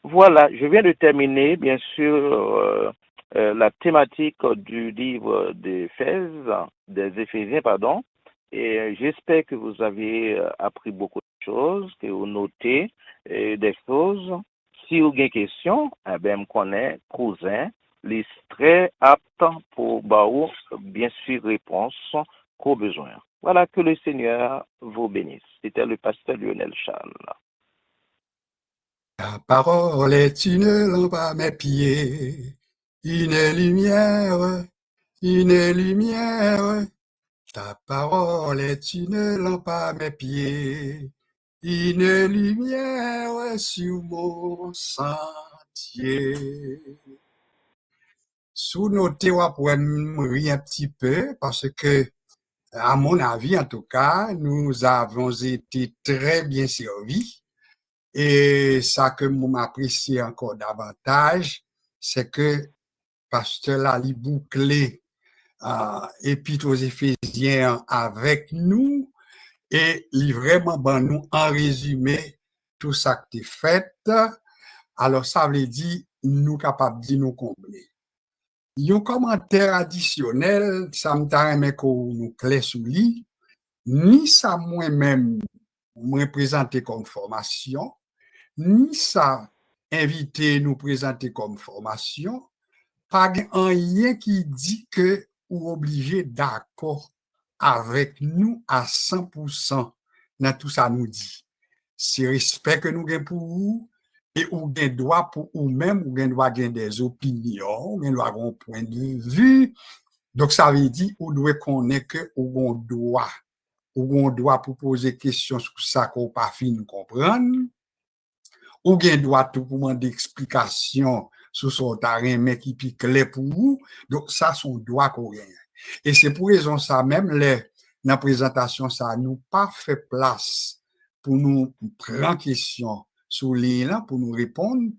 Voilà, je viens de terminer, bien sûr, la thématique du livre des Éphésiens, pardon, et j'espère que vous avez appris beaucoup de choses, que vous notez des choses. Si vous avez des questions, eh bien, je connais cousin, les très apte pour bien sûr réponse qu'aux besoins. Voilà, que le Seigneur vous bénisse. C'était le pasteur Lionel Charles. Ta parole est une lampe à mes pieds, une lumière, une lumière. Ta parole est une lampe à mes pieds, une lumière sur mon sentier. Sous noter, on pourrait mourir un petit peu parce que, à mon avis, en tout cas, nous avons été très bien servis. Et ça que m'apprécie encore davantage, c'est que pasteur Lali bouclé Épître aux Éphésiens avec nous et il vraiment ben nous en résumé tout ça que t'es fait. Alors ça veut dire nous capables de nous combler. Un commentaire additionnel, ça me t'a qu'on nous clé sous lit, ni ça moi-même me présenter comme formation, ni ça inviter nous présenter comme formation, pas rien qui dit que ou obligé d'accord avec nous à 100% dans tout ça nous dit. C'est respect que nous avons pour vous et ou gen droit pour ou même ou gen droit des opinions, ou gen droit un point de vue. Donc ça veut dire ou doit connaître que ou on doit pour poser question sur ça qu'on pas fini comprendre ou gen droit tout pour demander explication sur son terrain mais qui pique clair pour vous. Donc ça son droit qu'on gagne. Et c'est pour raison ça même dans la présentation ça nous pas fait place pour nous prendre question sur l'île pour nous répondre.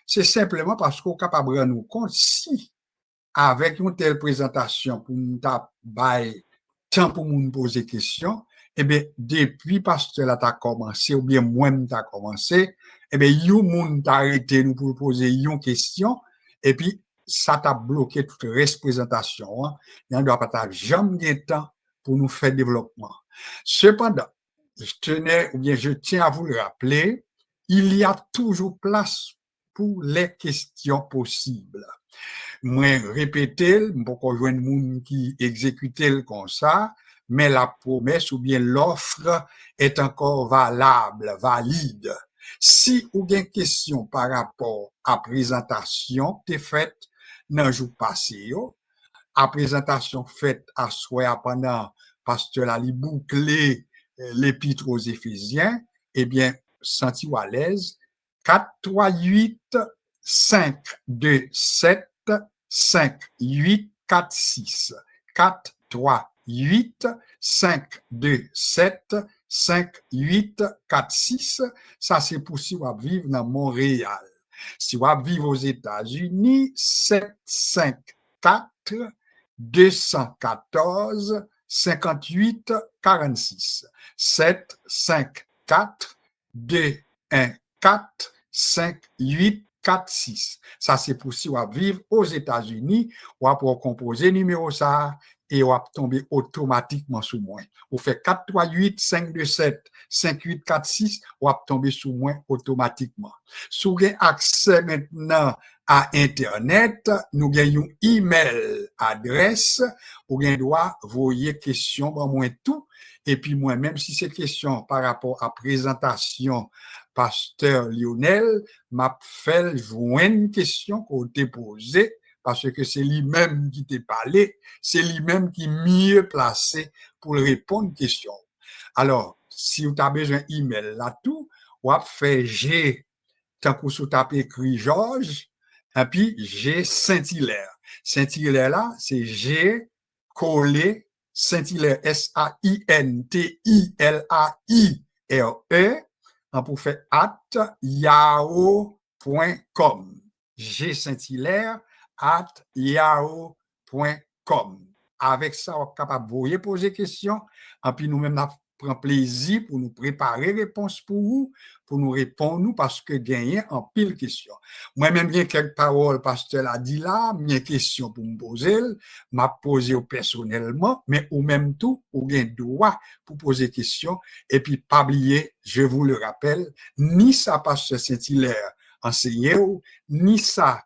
C'est simplement parce qu'on est capable de nous compte si avec une telle présentation pour nous bailler temps pour nous poser question, eh bien, depuis pasteur là t'a commencé, ou bien moi-même t'a commencé, eh bien, you moun t'a arrêté nous pour poser une question, et puis, ça t'a bloqué toute représentation, hein. Il n'y a pas jamais de temps pour nous faire développement. Cependant, je tiens à vous le rappeler, il y a toujours place pour les questions possibles. Moi répéter, pour qu'on joigne moun qui exécute comme ça, mais la promesse ou bien l'offre est encore valide. Si ou bien question par rapport à présentation t'es faite dans jour passé, à présentation faite à soir pendant pasteur la li bouclé l'épître aux Éphésiens, eh bien, senti à l'aise, 4, 3, 8, 5, 2, 7, 5, 8, 4, 6. 4, 3, 8, 5, 2, 7, 5, 8, 4, 6. Ça, c'est pour si vous vivre dans Montréal. Si vous vivre aux États-Unis, 7, 5, 4, 214, 58, 46. 7, 5, 4, 2, 1, 4, 5, 8, 4, 6. Ça, c'est pour si vous vivre aux États-Unis, ou pour composer numéro ça, et vous tomber automatiquement sous moi. Vous faites 4, 3, 8, 5, 2, 7, 5, 8, 4, 6, vous tomber sous moi automatiquement. Si vous avez accès maintenant à Internet, nous gagnons email adresse, ou bien doit voyer question, bon, moi tout, et puis moi, même si c'est question par rapport à présentation, pasteur Lionel, m'a fait joindre une question qu'on t'a posée, parce que c'est lui-même qui t'a parlé, c'est lui-même qui est mieux placé pour répondre aux questions. Alors, si vous avez besoin d'email là-tout, vous fait G, tant que vous tapez écrit Georges, et puis G Saint-Hilaire. Saint-Hilaire là, c'est G collé Saint-Hilaire, SAINTILAIRE, pour faire @yahoo.com. gsainthilaire@yahoo.com. Avec ça, on est capable de poser des questions, et puis nous-mêmes, nous prenons plaisir pour nous préparer réponses pour vous, pour nous répondre, parce que gagner en pile question. Moi-même, bien quelques paroles, pasteur a dit là, mes questions pour me poser, m'a posé personnellement, mais ou même tout, ou bien droit pour poser questions, et puis pas oublier, je vous le rappelle, ni ça pasteur Saint-Hilaire enseigné, ni ça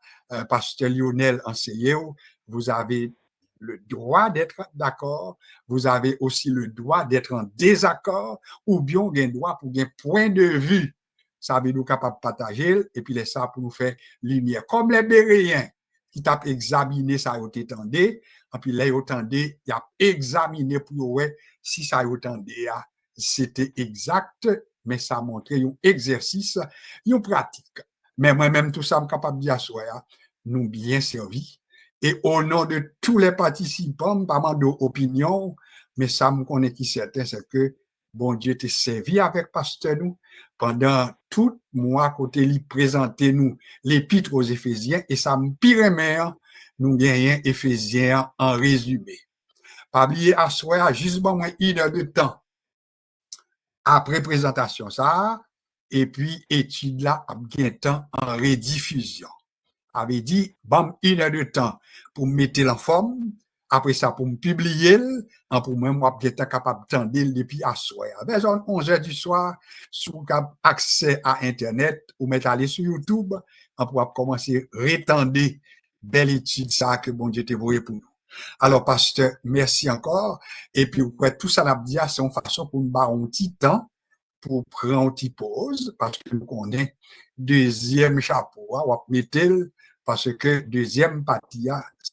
pasteur Lionel enseigné, vous avez le droit d'être d'accord, vous avez aussi le droit d'être en désaccord, ou bien vous avez le droit pour un point de vue. Ça veut nous capable de partager, et puis les ça pour nous faire lumière. Comme les Béréens qui t'a examiné ça a été tendé, et puis là, il a examiné pour voir si ça a été c'était exact, mais ça a montré un exercice, une pratique. Mais moi-même, tout ça, je suis capable de dire à nous bien servi. Et au nom de tous les participants, pas mal d'opinions, mais ça me connaît qui certain, c'est que bon Dieu t'a servi avec pasteur nous pendant tout mois côté lui présenter nous l'épître aux Éphésiens, et ça me pire meilleur, nous gagnons Éphésiens en résumé. Pas oublier à soir, juste bon une heure de temps après présentation ça, et puis étude là, à bien temps en rediffusion. Avait dit, bam, une heure de temps pour me mettre en forme, après ça pour me publier, pour moi, moi, j'étais capable d'attendre depuis à soir. Vers 11 heures du soir, si vous avez accès à Internet, ou mettre aller sur YouTube, on pourra commencer à rétendre belle étude ça que bon Dieu te voyé pour nous. Alors, pasteur, merci encore. Et puis, tout ça, l'a dit, c'est une façon pour nous avoir un petit temps pour prendre une petite pause, parce que nous connaissons deuxième chapeau, on va mettre parce que deuxième partie,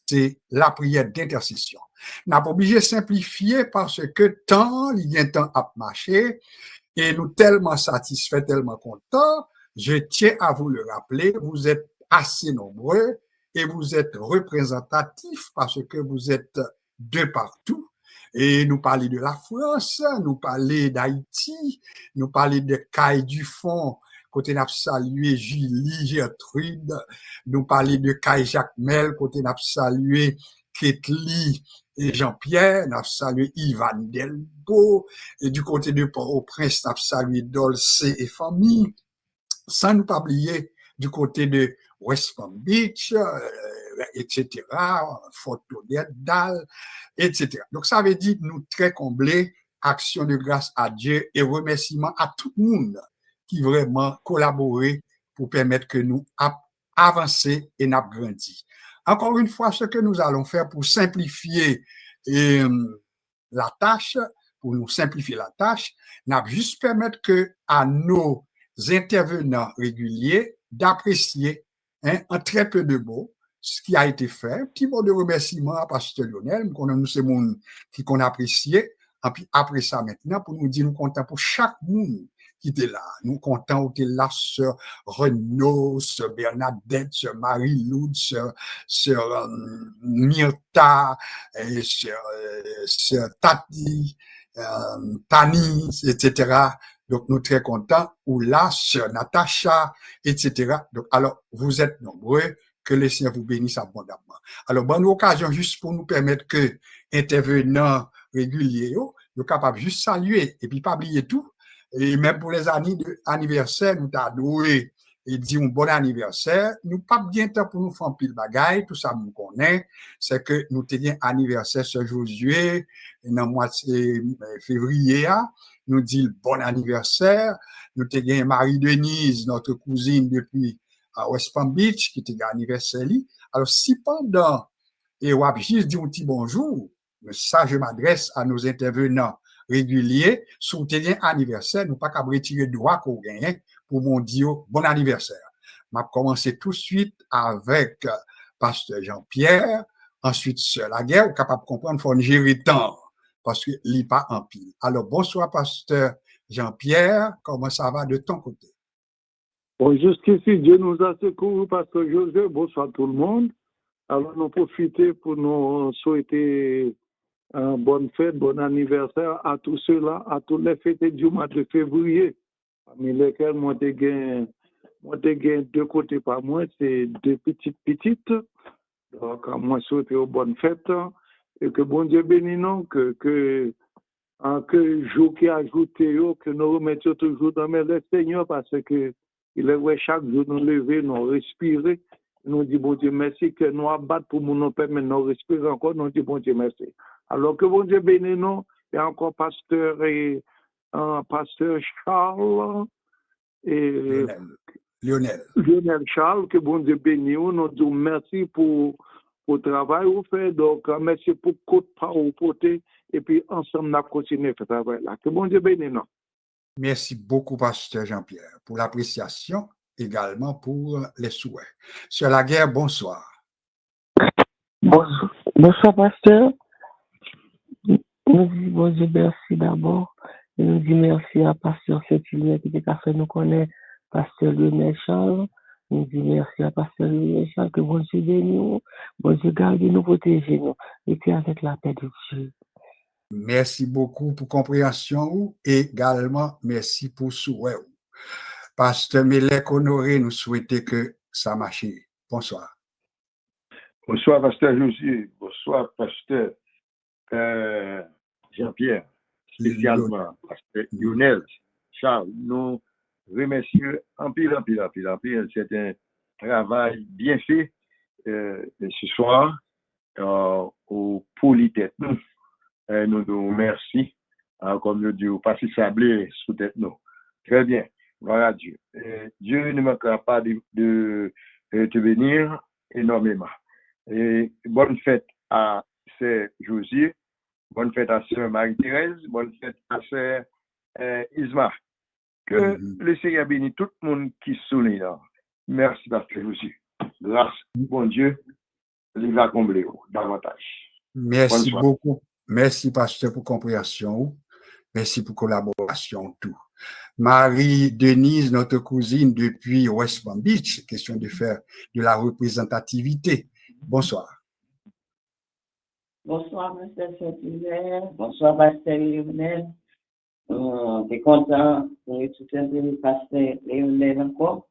c'est la prière d'intercession. N'a pas obligé de simplifier parce que tant, il y a un temps à marcher, et nous tellement satisfaits, tellement contents, je tiens à vous le rappeler, vous êtes assez nombreux et vous êtes représentatifs parce que vous êtes de partout. Et nous parler de la France, nous parler d'Haïti, nous parler de Caille du Fond, côté n'a salué Julie, Gertrude, nous parler de Caille Jacmel, côté n'a salué Ketli et Jean-Pierre, n'a salué Ivan Delbo, et du côté de Port-au-Prince, n'a salué Dolce et famille, sans nous pas oublier du côté de West Palm Beach, etc., Fort Lauderdale, etc. Donc, ça veut dire nous très comblés, action de grâce à Dieu et remerciement à tout le monde qui vraiment collaboré pour permettre que nous avancer et nous grandir. Encore une fois, ce que nous allons faire pour simplifier la tâche, pour nous simplifier la tâche, nous juste permettre que à nos intervenants réguliers d'apprécier en très peu de mots ce qui a été fait. Un petit mot de remerciement à Pasteur Lionel, nous c'est monde qui qu'on apprécie. Et puis après ça maintenant, pour nous dire nous comptons pour chaque monde qui était là. Nous comptons qui était là, sœur Renaud, sœur Bernadette, sœur Marie-Loud, sœur Myrta, sœur Tati, Tani, etc. Donc, nous très contents. Ou là, sœur Natacha, etc. Donc, alors, vous êtes nombreux. Que le Seigneur vous bénisse abondamment. Alors, bonne occasion juste pour nous permettre que intervenants réguliers, nous capables juste saluer et puis pas oublier tout. Et même pour les anniversaires, nous t'adouer et dire un bon anniversaire. Nous pas bien temps pour nous faire pile bagaille, tout ça nous connaît. C'est que nous tenions anniversaire ce Josué, dans le mois de février, nous dit bon anniversaire. Nous tenions Marie-Denise, notre cousine depuis à West Palm Beach, qui était anniversaire. Alors, si pendant, et on a juste dit un petit bonjour, mais ça, je m'adresse à nos intervenants réguliers, sous tes anniversaire, nous pas qu'à retirer droit qu'on gagne pour mon dire bon anniversaire. Je vais commencer tout de suite avec Pasteur Jean-Pierre, ensuite Sœur Laguerre, capable de comprendre, il faut gérer temps, parce qu'il n'est pas en pile. Alors, bonsoir, Pasteur Jean-Pierre, comment ça va de ton côté? Bon, jusqu'ici, Dieu nous a secouru, Pasteur José. Bonsoir tout le monde. Alors, nous profitons pour nous souhaiter bonne fête, bon anniversaire à tous ceux-là, à tous les fêtés du mois de février, parmi lesquels moi j'ai gagné deux côtés par moi, c'est deux petites. Donc, moi, je souhaite une bonne fête et que bon Dieu bénisse nous, que jour qui a ajouté, que nous remettions toujours dans le Seigneur parce que il est vrai, chaque jour nous lever, nous respirer, nous dit bon Dieu merci, que nous abattre pour nous permettre de respirer encore, nous dit bon Dieu merci. Alors que bon Dieu bénisse nous, il y a encore pasteur Charles et Lionel Charles, que bon Dieu bénisse nous, nous disons merci pour le travail que vous faites, donc merci pour le côté par vous porter, et puis ensemble, nous continuons à faire ce travail-là. Que bon Dieu bénisse nous. Merci beaucoup, pasteur Jean-Pierre, pour l'appréciation, également pour les souhaits. Sœur Laguerre, bonsoir. Bonsoir, pasteur. Nous disons bon Dieu merci d'abord. Et nous disons merci à pasteur Saint-Hilaire qui a fait nous connaître pasteur Lionel Charles. Nous disons merci à pasteur Lionel Charles que bon Dieu bénisse nous, bon Dieu garde nous, protège nous, et puis avec la paix de Dieu. Merci beaucoup pour compréhension et également merci pour souhait. Pasteur Melek Honoré, nous souhaitons que ça marche. Bonsoir. Bonsoir, pasteur Josué. Bonsoir, pasteur Jean-Pierre. Spécialement, pasteur Lionel Charles. Nous remercions en pile. C'est un travail bien fait ce soir au Polytech. Nous nous remercions, comme nous disons, pas si sablé sous tête nous. Très bien, voilà Dieu. Dieu ne manquera pas de te bénir énormément. Et bonne fête à Sœur Josie, bonne fête à Sœur Marie-Thérèse, bonne fête à Sœur Isma. Que le Seigneur bénisse tout le monde qui sourit là. Merci, pasteur Josie. Grâce, bon Dieu, il va combler davantage. Merci beaucoup. Merci, pasteur, pour compréhension. Merci pour collaboration, tout. Marie-Denise, notre cousine depuis West Palm Beach, question de faire de la représentativité. Bonsoir. Bonsoir, M. Saint-Hilaire. Bonsoir, pasteur Lionel. T'es content de tout le pasteur Lionel encore.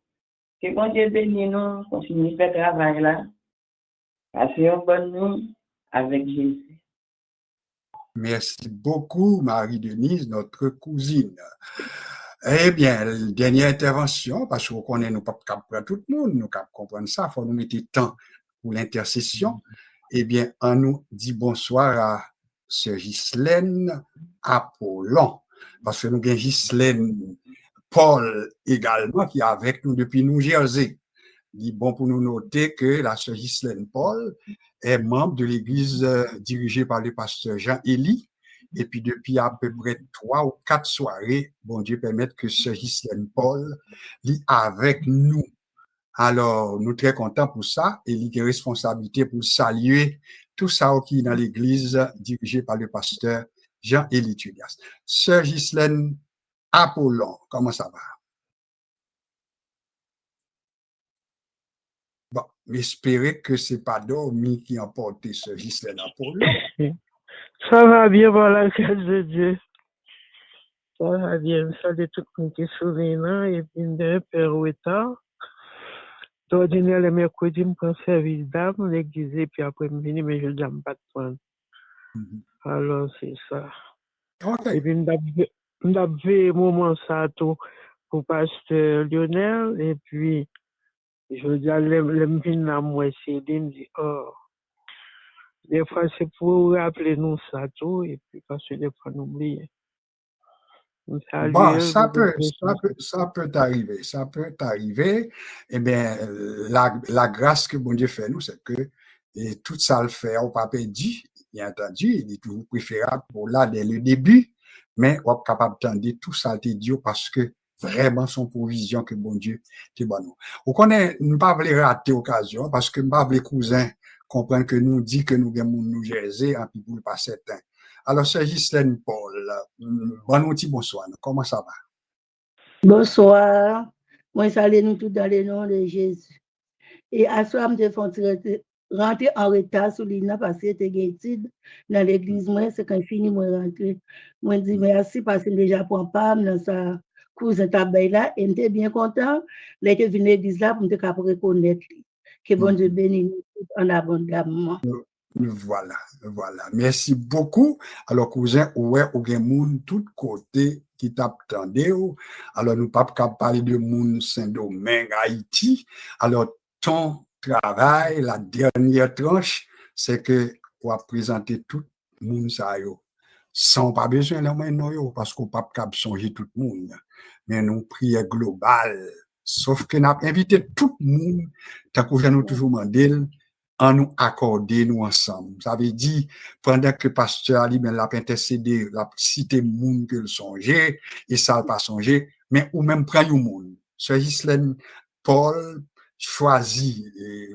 Que bon Dieu bénisse nous, continue de faire travail là. Passez une bonne nuit avec Jésus. Merci beaucoup, Marie-Denise, notre cousine. Eh bien, dernière intervention, parce qu'on connaît, nous pas comprendre tout le monde, nous comprendre ça, il faut nous mettre temps pour l'intercession. Eh bien, on nous dit bonsoir à Sœur Ghislaine Apollon, parce que nous avons Ghislaine Paul également qui est avec nous depuis New Jersey. Il est bon pour nous noter que la Sœur Ghislaine Paul est membre de l'église dirigée par le pasteur Jean-Élie. Et puis, depuis à peu près 3 ou 4 soirées, bon Dieu permette que Sœur Ghislaine Paul est avec nous. Alors, nous sommes très contents pour ça. Et il a responsabilité pour saluer tout ça qui est dans l'église dirigée par le pasteur Jean-Élie Tugas. Sœur Ghislaine Apollon, comment ça va? Bon, j'espère que ce n'est pas dormi qui a emporté ce Ghislaine Apollon. Ça va bien par la grâce de Dieu. Ça va bien. Ça de tout le monde qui sourit là. Et puis, de Père Ouetta. D'ordinaire, le mercredi, je prends service d'âme, l'église, et puis après, je viens, mais je ne dois pas prendre. Alors, c'est ça. Okay. Et puis, je vais fait un moment ça tout pour pasteur Lionel. Et puis, je dis à l'homme à moi, c'est il me dit, oh, des fois, c'est pour rappeler nous ça tout, et puis parce que des fois, on oublie. Bon, ça peut arriver, ça peut arriver. Eh bien, la grâce que bon Dieu fait nous, c'est que tout ça le fait au papa dit, bien entendu, il est toujours préférable pour là dès le début, mais on est capable d'entendre tout ça te dit parce que vraiment son provision que bon Dieu te bon nous. On connaît, nous pas voulons rater l'occasion parce que pas les cousins comprennent que nous dit que nous gagnons nous Jersey en puis pour pas certain. Alors, Sœur Ghislaine Paul, bon outil, bonsoir. Comment ça va? Bonsoir. Moi, salue nous tous dans le nom de Jésus. Et à soi, je fais rentré en retard sur l'île parce que j'étais étude dans l'église. Moi, c'est quand fini, moi rentré. Moi, dis merci parce que déjà pour pas dans sa cousin tabac là, et j'étais bien content. Là, que venu l'église là pour me reconnaître que bon Dieu bénisse nous en abondamment. Voilà, voilà. Merci beaucoup. Alors, cousin, ouais, ou gen moun tout côté qui t'attendait. Alors, nous pas parler de moun Saint-Domingue, Haïti. Alors, ton travail, la dernière tranche, c'est que on va présenter tout le monde ça yo. Sans pas besoin de non parce qu'on pas cap songer tout le monde. Mais nous prière globale. Sauf que nous avons invité tout le monde, tant que nous toujours demandé en nous accorder nous ensemble. Ça veut dire, pendant que le pasteur Ali l'a intercédé, l'a cité monde que le songeait, et ça n'a pas songé, mais ou même prendre un monde. Sœur Ghislaine Paul choisit,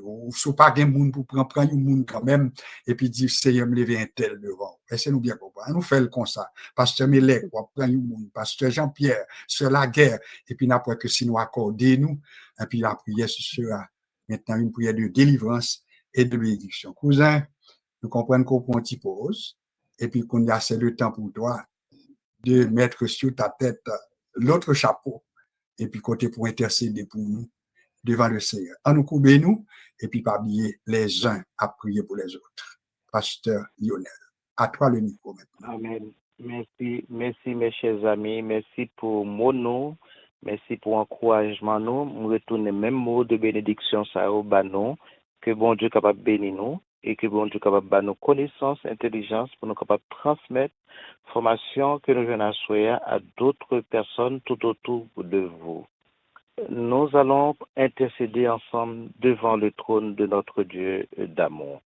ou ne pas un monde pour prendre un monde quand même, et puis dire, Seigneur, me lever un tel devant. Laissez-nous bien comprendre. Nous faisons comme ça. Pasteur Mélec, on prend un monde. Pasteur Jean-Pierre, Sœur Laguerre, et puis n'importe que si nous accorder nous, et puis la prière sera maintenant une prière de délivrance et de bénédiction. Cousin, nous comprenons qu'on prend une petite pause, et puis qu'on a c'est le temps pour toi de mettre sur ta tête l'autre chapeau, et puis côté pour intercéder pour nous devant le Seigneur. En nous couper nous, et puis pas oublier les uns à prier pour les autres. Pasteur Lionel, à toi le micro maintenant. Amen. Merci, merci mes chers amis, merci pour mon nom, merci pour l'encouragement nous. Nous retournons même mot de bénédiction ça au banon, que bon Dieu capable de bénir nous et que bon Dieu capable de nous connaissance, intelligence pour nous capable de transmettre formation que nous venons à d'autres personnes tout autour de vous. Nous allons intercéder ensemble devant le trône de notre Dieu d'amour.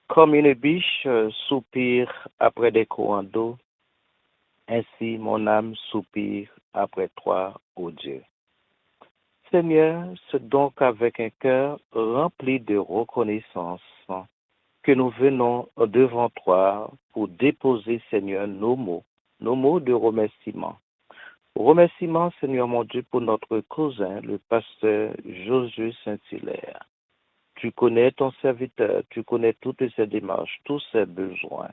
Comme une biche soupire après des courants d'eau, ainsi mon âme soupire après toi, ô Dieu. Seigneur, c'est donc avec un cœur rempli de reconnaissance que nous venons devant toi pour déposer, Seigneur, nos mots de remerciement. Remerciement, Seigneur mon Dieu, pour notre cousin, le pasteur Josué Saint-Hilaire. Tu connais ton serviteur, tu connais toutes ses démarches, tous ses besoins.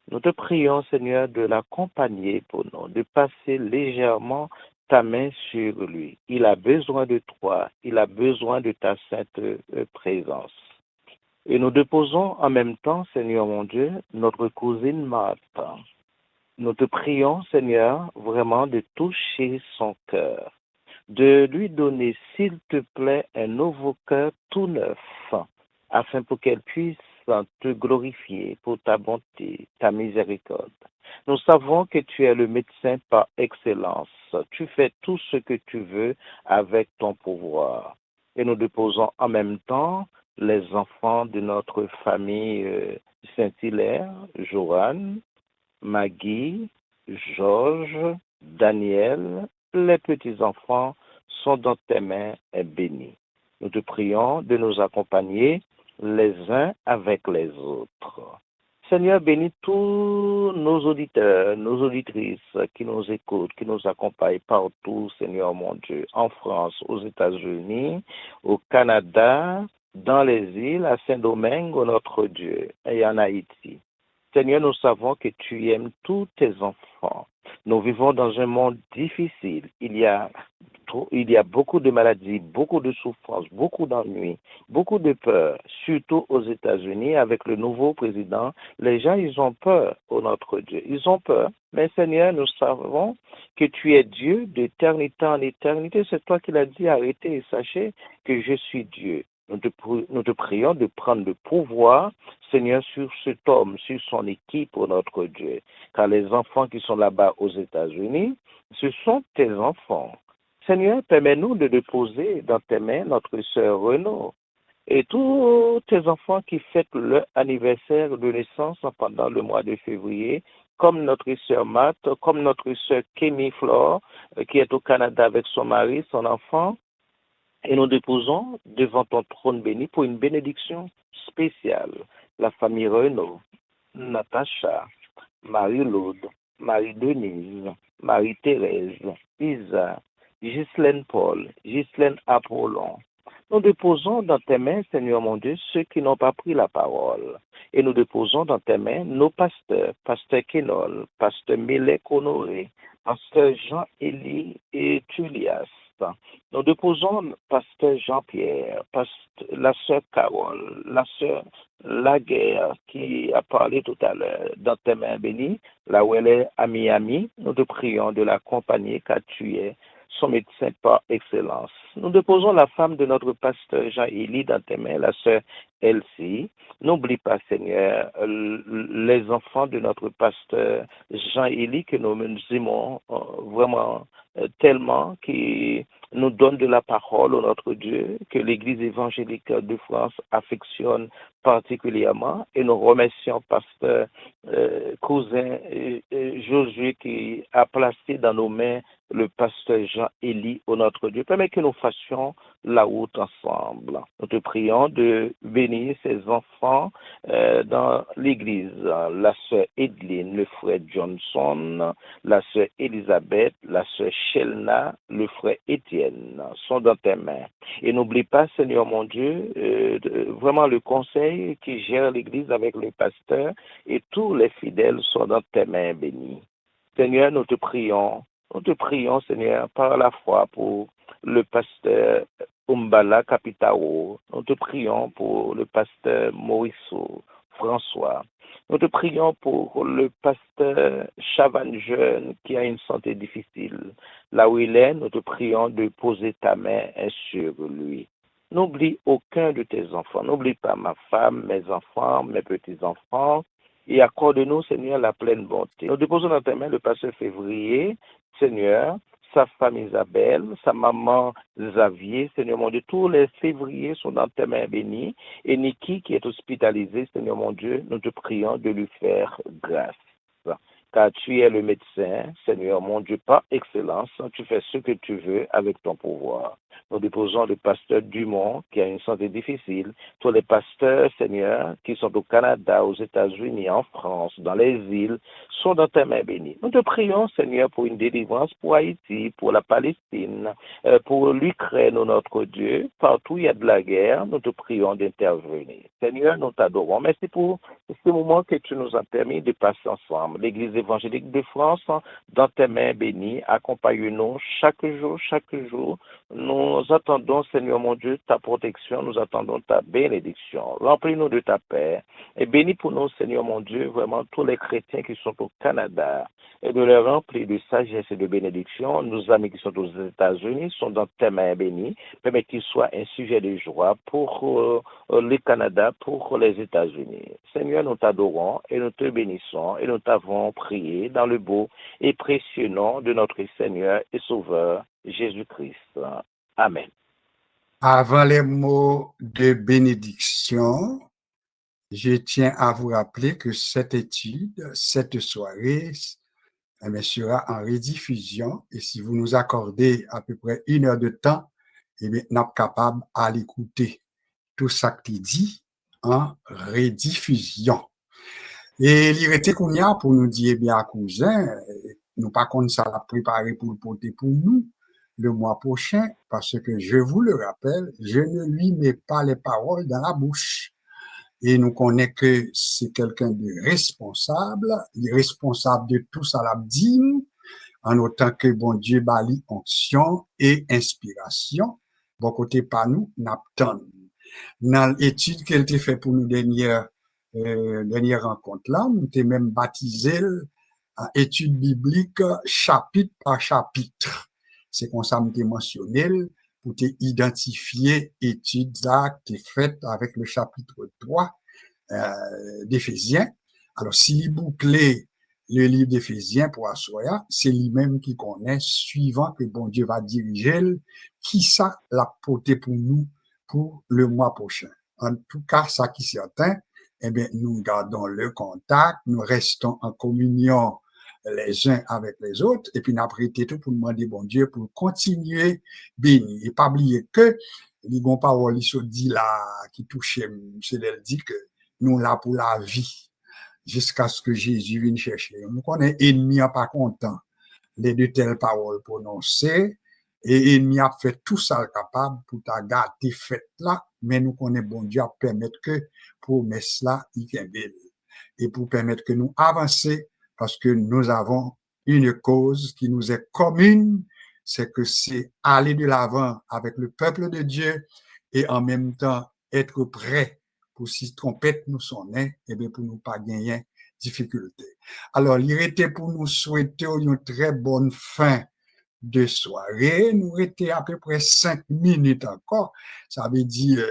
Nous te prions, Seigneur, de l'accompagner pour nous, de passer légèrement ta main sur lui. Il a besoin de toi, il a besoin de ta sainte présence. Et nous déposons en même temps, Seigneur mon Dieu, notre cousine Marthe. Nous te prions, Seigneur, vraiment de toucher son cœur, de lui donner, s'il te plaît, un nouveau cœur tout neuf, afin pour qu'elle puisse te glorifier pour ta bonté, ta miséricorde. Nous savons que tu es le médecin par excellence. Tu fais tout ce que tu veux avec ton pouvoir. Et nous déposons en même temps les enfants de notre famille Saint-Hilaire, Joanne, Maggie, Georges, Daniel, les petits-enfants sont dans tes mains et bénis. Nous te prions de nous accompagner les uns avec les autres. Seigneur, bénis tous nos auditeurs, nos auditrices qui nous écoutent, qui nous accompagnent partout, Seigneur mon Dieu, en France, aux États-Unis, au Canada, dans les îles, à Saint-Domingue, notre Dieu, et en Haïti. Seigneur, nous savons que tu aimes tous tes enfants. Nous vivons dans un monde difficile. Il y a beaucoup de maladies, beaucoup de souffrances, beaucoup d'ennuis, beaucoup de peur, surtout aux États-Unis avec le nouveau président. Les gens, ils ont peur, oh notre Dieu. Ils ont peur. Mais Seigneur, nous savons que tu es Dieu d'éternité en éternité. C'est toi qui l'as dit, arrêtez et sachez que je suis Dieu. Nous te prions de prendre le pouvoir, Seigneur, sur cet homme, sur son équipe, oh notre Dieu. Car les enfants qui sont là-bas aux États-Unis, ce sont tes enfants. Seigneur, permets-nous de déposer dans tes mains notre sœur Renaud et tous tes enfants qui fêtent leur anniversaire de naissance pendant le mois de février, comme notre sœur Matt, comme notre sœur Kémy Flore, qui est au Canada avec son mari, son enfant. Et nous déposons devant ton trône béni pour une bénédiction spéciale. La famille Renaud, Natacha, Marie-Laude, Marie-Denise, Marie-Thérèse, Isa, Ghislaine Paul, Ghislaine Apollon, Nous déposons dans tes mains, Seigneur mon Dieu, ceux qui n'ont pas pris la parole. Et nous déposons dans tes mains nos pasteurs, pasteur Kenol, pasteur Mélec Honoré, pasteur Jean-Élie et Tulias. Nous déposons pasteur Jean-Pierre, la sœur Carole, la sœur Laguerre qui a parlé tout à l'heure dans tes mains bénies, là où elle est à Miami. Nous te prions de l'accompagner car tu es son médecin par excellence. Nous déposons la femme de notre pasteur Jean-Élie dans tes mains, la sœur Elsie. N'oublie pas, Seigneur, les enfants de notre pasteur Jean-Élie que nous aimons vraiment tellement, qui nous donne de la parole au notre Dieu, que l'Église évangélique de France affectionne particulièrement, et nous remercions pasteur cousin Josué qui a placé dans nos mains le pasteur Jean-Élie au notre Dieu. Permets que nous fassions la route ensemble. Nous te prions de bénir ces enfants dans l'Église. La sœur Edline, le frère Johnson, la sœur Elisabeth, la sœur Shelna, le frère Étienne sont dans tes mains. Et n'oublie pas, Seigneur mon Dieu, vraiment le conseil qui gère l'Église avec le pasteur, et tous les fidèles sont dans tes mains bénies. Seigneur, nous te prions, Seigneur, par la foi pour le pasteur Umbala Capitao. Nous te prions pour le pasteur Mauriceau François. Nous te prions pour le pasteur Chavan Jeune qui a une santé difficile. Là où il est, nous te prions de poser ta main sur lui. N'oublie aucun de tes enfants. N'oublie pas ma femme, mes enfants, mes petits-enfants. Et accorde-nous, Seigneur, la pleine bonté. Nous déposons dans tes mains le pasteur Février, Seigneur, sa femme Isabelle, sa maman Xavier, Seigneur mon Dieu, tous les févriers sont dans tes mains bénies. Et Niki qui est hospitalisé, Seigneur mon Dieu, nous te prions de lui faire grâce. Car tu es le médecin, Seigneur mon Dieu, par excellence, tu fais ce que tu veux avec ton pouvoir. Nous déposons le pasteur Dumont qui a une santé difficile, tous les pasteurs, Seigneur, qui sont au Canada, aux États-Unis, en France, dans les îles, sont dans tes mains bénies. Nous te prions, Seigneur, pour une délivrance pour Haïti, pour la Palestine, pour l'Ukraine, notre Dieu. Partout où il y a de la guerre, nous te prions d'intervenir. Seigneur, nous t'adorons. Merci pour ce moment que tu nous as permis de passer ensemble. L'Église évangélique de France, dans tes mains bénies, accompagne-nous chaque jour. Nous attendons, Seigneur mon Dieu, ta protection, nous attendons ta bénédiction. Remplis-nous de ta paix et bénis pour nous, Seigneur mon Dieu, vraiment tous les chrétiens qui sont au Canada et de les remplir de sagesse et de bénédiction. Nos amis qui sont aux États-Unis sont dans tes mains bénies. Permets qu'ils soient un sujet de joie pour le Canada, pour les États-Unis. Seigneur, nous t'adorons et nous te bénissons et nous t'avons prié dans le beau et précieux nom de notre Seigneur et Sauveur Jésus-Christ. Amen. Avant les mots de bénédiction, je tiens à vous rappeler que cette étude, cette soirée, sera en rediffusion, et si vous nous accordez à peu près 1 heure de temps, nous sommes capables à l'écouter. Tout ça qui dit en rediffusion. Et l'irrité qu'on y a pour nous dire, bien, cousin, nous pas contre ça l'a préparé pour le porter pour nous le mois prochain, parce que je vous le rappelle, je ne lui mets pas les paroles dans la bouche. Et nous connaissons que c'est quelqu'un de responsable, irresponsable de tout ça l'a dit, en autant que bon Dieu bali onction et inspiration. Bon côté pas nous, n'attend. Dans l'étude qu'elle a fait pour nous dernière rencontre là, nous t'ai même baptisé étude biblique chapitre par chapitre. C'est comme ça que mentionné pour te identifier étude là qui est faite avec le chapitre 3 d'Éphésiens. Alors s'il bouclait le livre d'Éphésiens pour Assoya, c'est lui-même qui connaît, suivant que bon Dieu va diriger, qui ça l'a porté pour nous pour le mois prochain. En tout cas, ça qui est certain, eh bien, nous gardons le contact, nous restons en communion les uns avec les autres, et puis nous prêté tout pour demander bon Dieu pour continuer béni. Et pas oublier que, les bonnes paroles, ils se dit là, qui touchent, c'est d'elle dit que nous là pour la vie, jusqu'à ce que Jésus vienne chercher. Nous connaissons ennemi pas content. Les de telles paroles prononcées, Et il a fait tout ça capable pour ta garder fait là, mais nous connaissons bon Dieu à permettre que promesse là, il y ait et pour permettre que nous avancer parce que nous avons une cause qui nous est commune, c'est que c'est aller de l'avant avec le peuple de Dieu et en même temps être prêt pour si trompette nous sonne, et bien pour nous pas gagner difficulté. Alors, il était pour nous souhaiter une très bonne fin de soirée. Nous étions à peu près 5 minutes encore. Ça veut dire,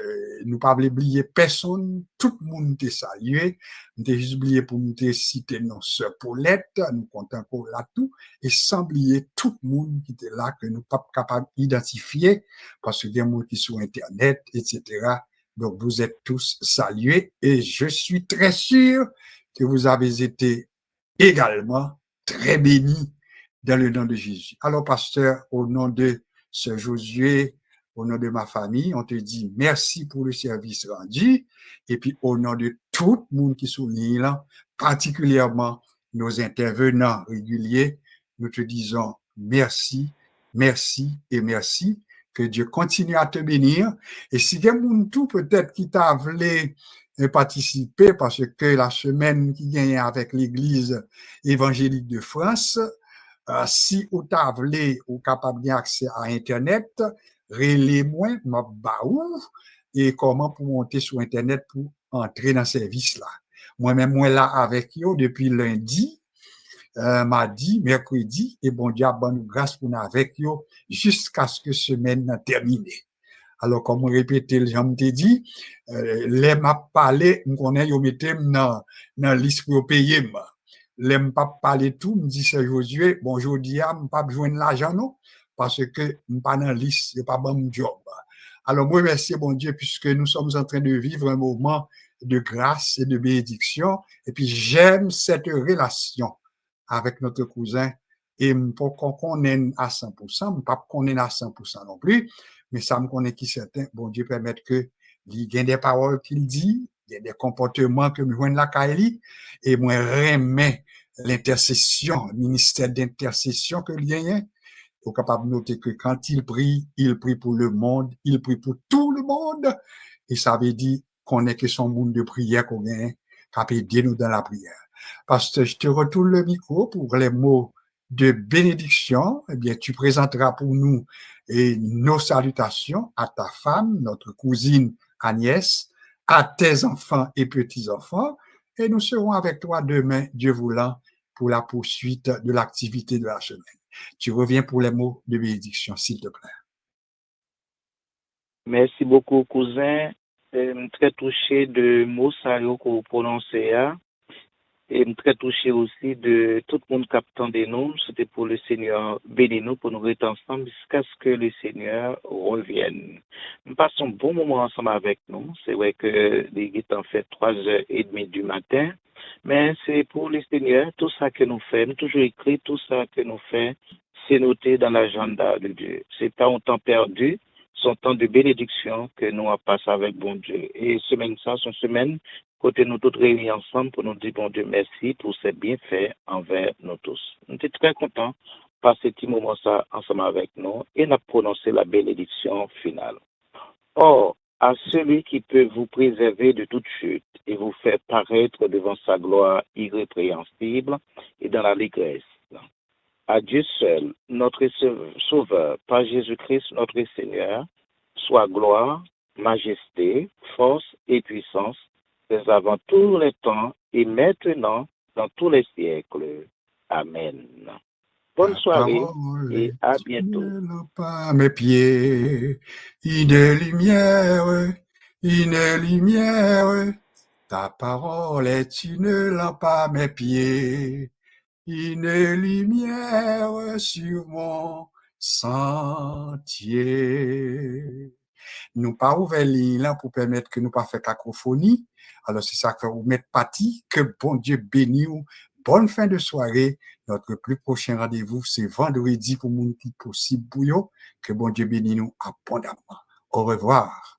nous pas oublier personne, tout le monde était salué. Nous avons juste oublié pour nous citer nos sœurs Paulette, nous comptons encore là tout, et sans oublier tout le monde qui était là, que nous pas capables d'identifier, parce qu'il y a des gens qui sont sur Internet, etc. Donc, vous êtes tous salués, et je suis très sûr que vous avez été également très bénis dans le nom de Jésus. Alors, pasteur, au nom de ce Josué, au nom de ma famille, on te dit merci pour le service rendu. Et puis, au nom de tout le monde qui souligne là, particulièrement nos intervenants réguliers, nous te disons merci, merci et merci. Que Dieu continue à te bénir. Et si quelqu'un tout peut-être qui t'a voulu participer, parce que la semaine qui gagne avec l'Église évangélique de France, si vous avez ou capable d'accès à Internet, relez-moi, et comment pour monter sur Internet pour entrer dans ce service-là. Moi-même, moi là avec vous depuis lundi, mardi, mercredi, et bon Dieu a bonne grâce pour nous avec vous jusqu'à ce que semaine termine. Alors, comme on répète, j'en t'ai dit, les m'a parlé, on connaît, yo mettez dans liste pour payer, l'aime pas parler tout, me dit c'est Josué, bon, je dis, me pas besoin de l'argent, non, parce que me pas dans liste, c'est pas bon job. Alors, moi, merci, bon Dieu, puisque nous sommes en train de vivre un moment de grâce et de bénédiction, et puis j'aime cette relation avec notre cousin, et pour qu'on connaisse à 100%, pas qu'on connaisse à 100% non plus, mais ça me connaît qui certain, bon Dieu permette que il y ait des paroles qu'il dit, il y a des comportements que me joignent la Kaili, et moi remets l'intercession, le ministère d'intercession que il y a, faut capable de noter que quand il prie pour le monde, il prie pour tout le monde, et ça veut dire qu'on est que son monde de prière qu'on gagne, qui peut aider nous dans la prière. Parce que je te retourne le micro pour les mots de bénédiction, eh bien, tu présenteras pour nous et nos salutations à ta femme, notre cousine Agnès, à tes enfants et petits-enfants, et nous serons avec toi demain, Dieu voulant, pour la poursuite de l'activité de la semaine. Tu reviens pour les mots de bénédiction, s'il te plaît. Merci beaucoup, cousin. Je suis très touché de mots que vous prononcez. Et je suis très touché aussi de tout le monde captant des noms. C'était pour le Seigneur bénir nous, pour nous rester ensemble jusqu'à ce que le Seigneur revienne. Nous passons un bon moment ensemble avec nous. C'est vrai que les est en fait 3h30 du matin. Mais c'est pour le Seigneur, tout ça que nous faisons, toujours écrit, tout ça que nous faisons, c'est noté dans l'agenda de Dieu. C'est pas un temps perdu, c'est un temps de bénédiction que nous avons passé avec bon Dieu. Et semaine ça, c'est une semaine côté nous tous réunis ensemble pour nous dire bon Dieu merci pour ces bienfaits envers nous tous. Nous sommes très contents de passer ce petit moment ça ensemble avec nous et de prononcer la bénédiction finale. Or, à celui qui peut vous préserver de toute chute et vous faire paraître devant sa gloire irrépréhensible et dans l'allégresse. À Dieu seul, notre Sauveur, par Jésus-Christ notre Seigneur, soit gloire, majesté, force et puissance, dès avant tous les temps et maintenant dans tous les siècles. Amen. Bonne soirée et à bientôt. Pas mes pieds, une lumière, ta parole est une lampe à mes pieds, une lumière sur mon sentier. Nous pas ouvert ligne là pour permettre que nous pas faire cacophonie. Alors c'est ça que vous mettez parti, que bon Dieu bénisse. Bonne fin de soirée. Notre plus prochain rendez-vous, c'est vendredi pour mon petit possible pour vous. Que bon Dieu bénisse nous abondamment. Au revoir.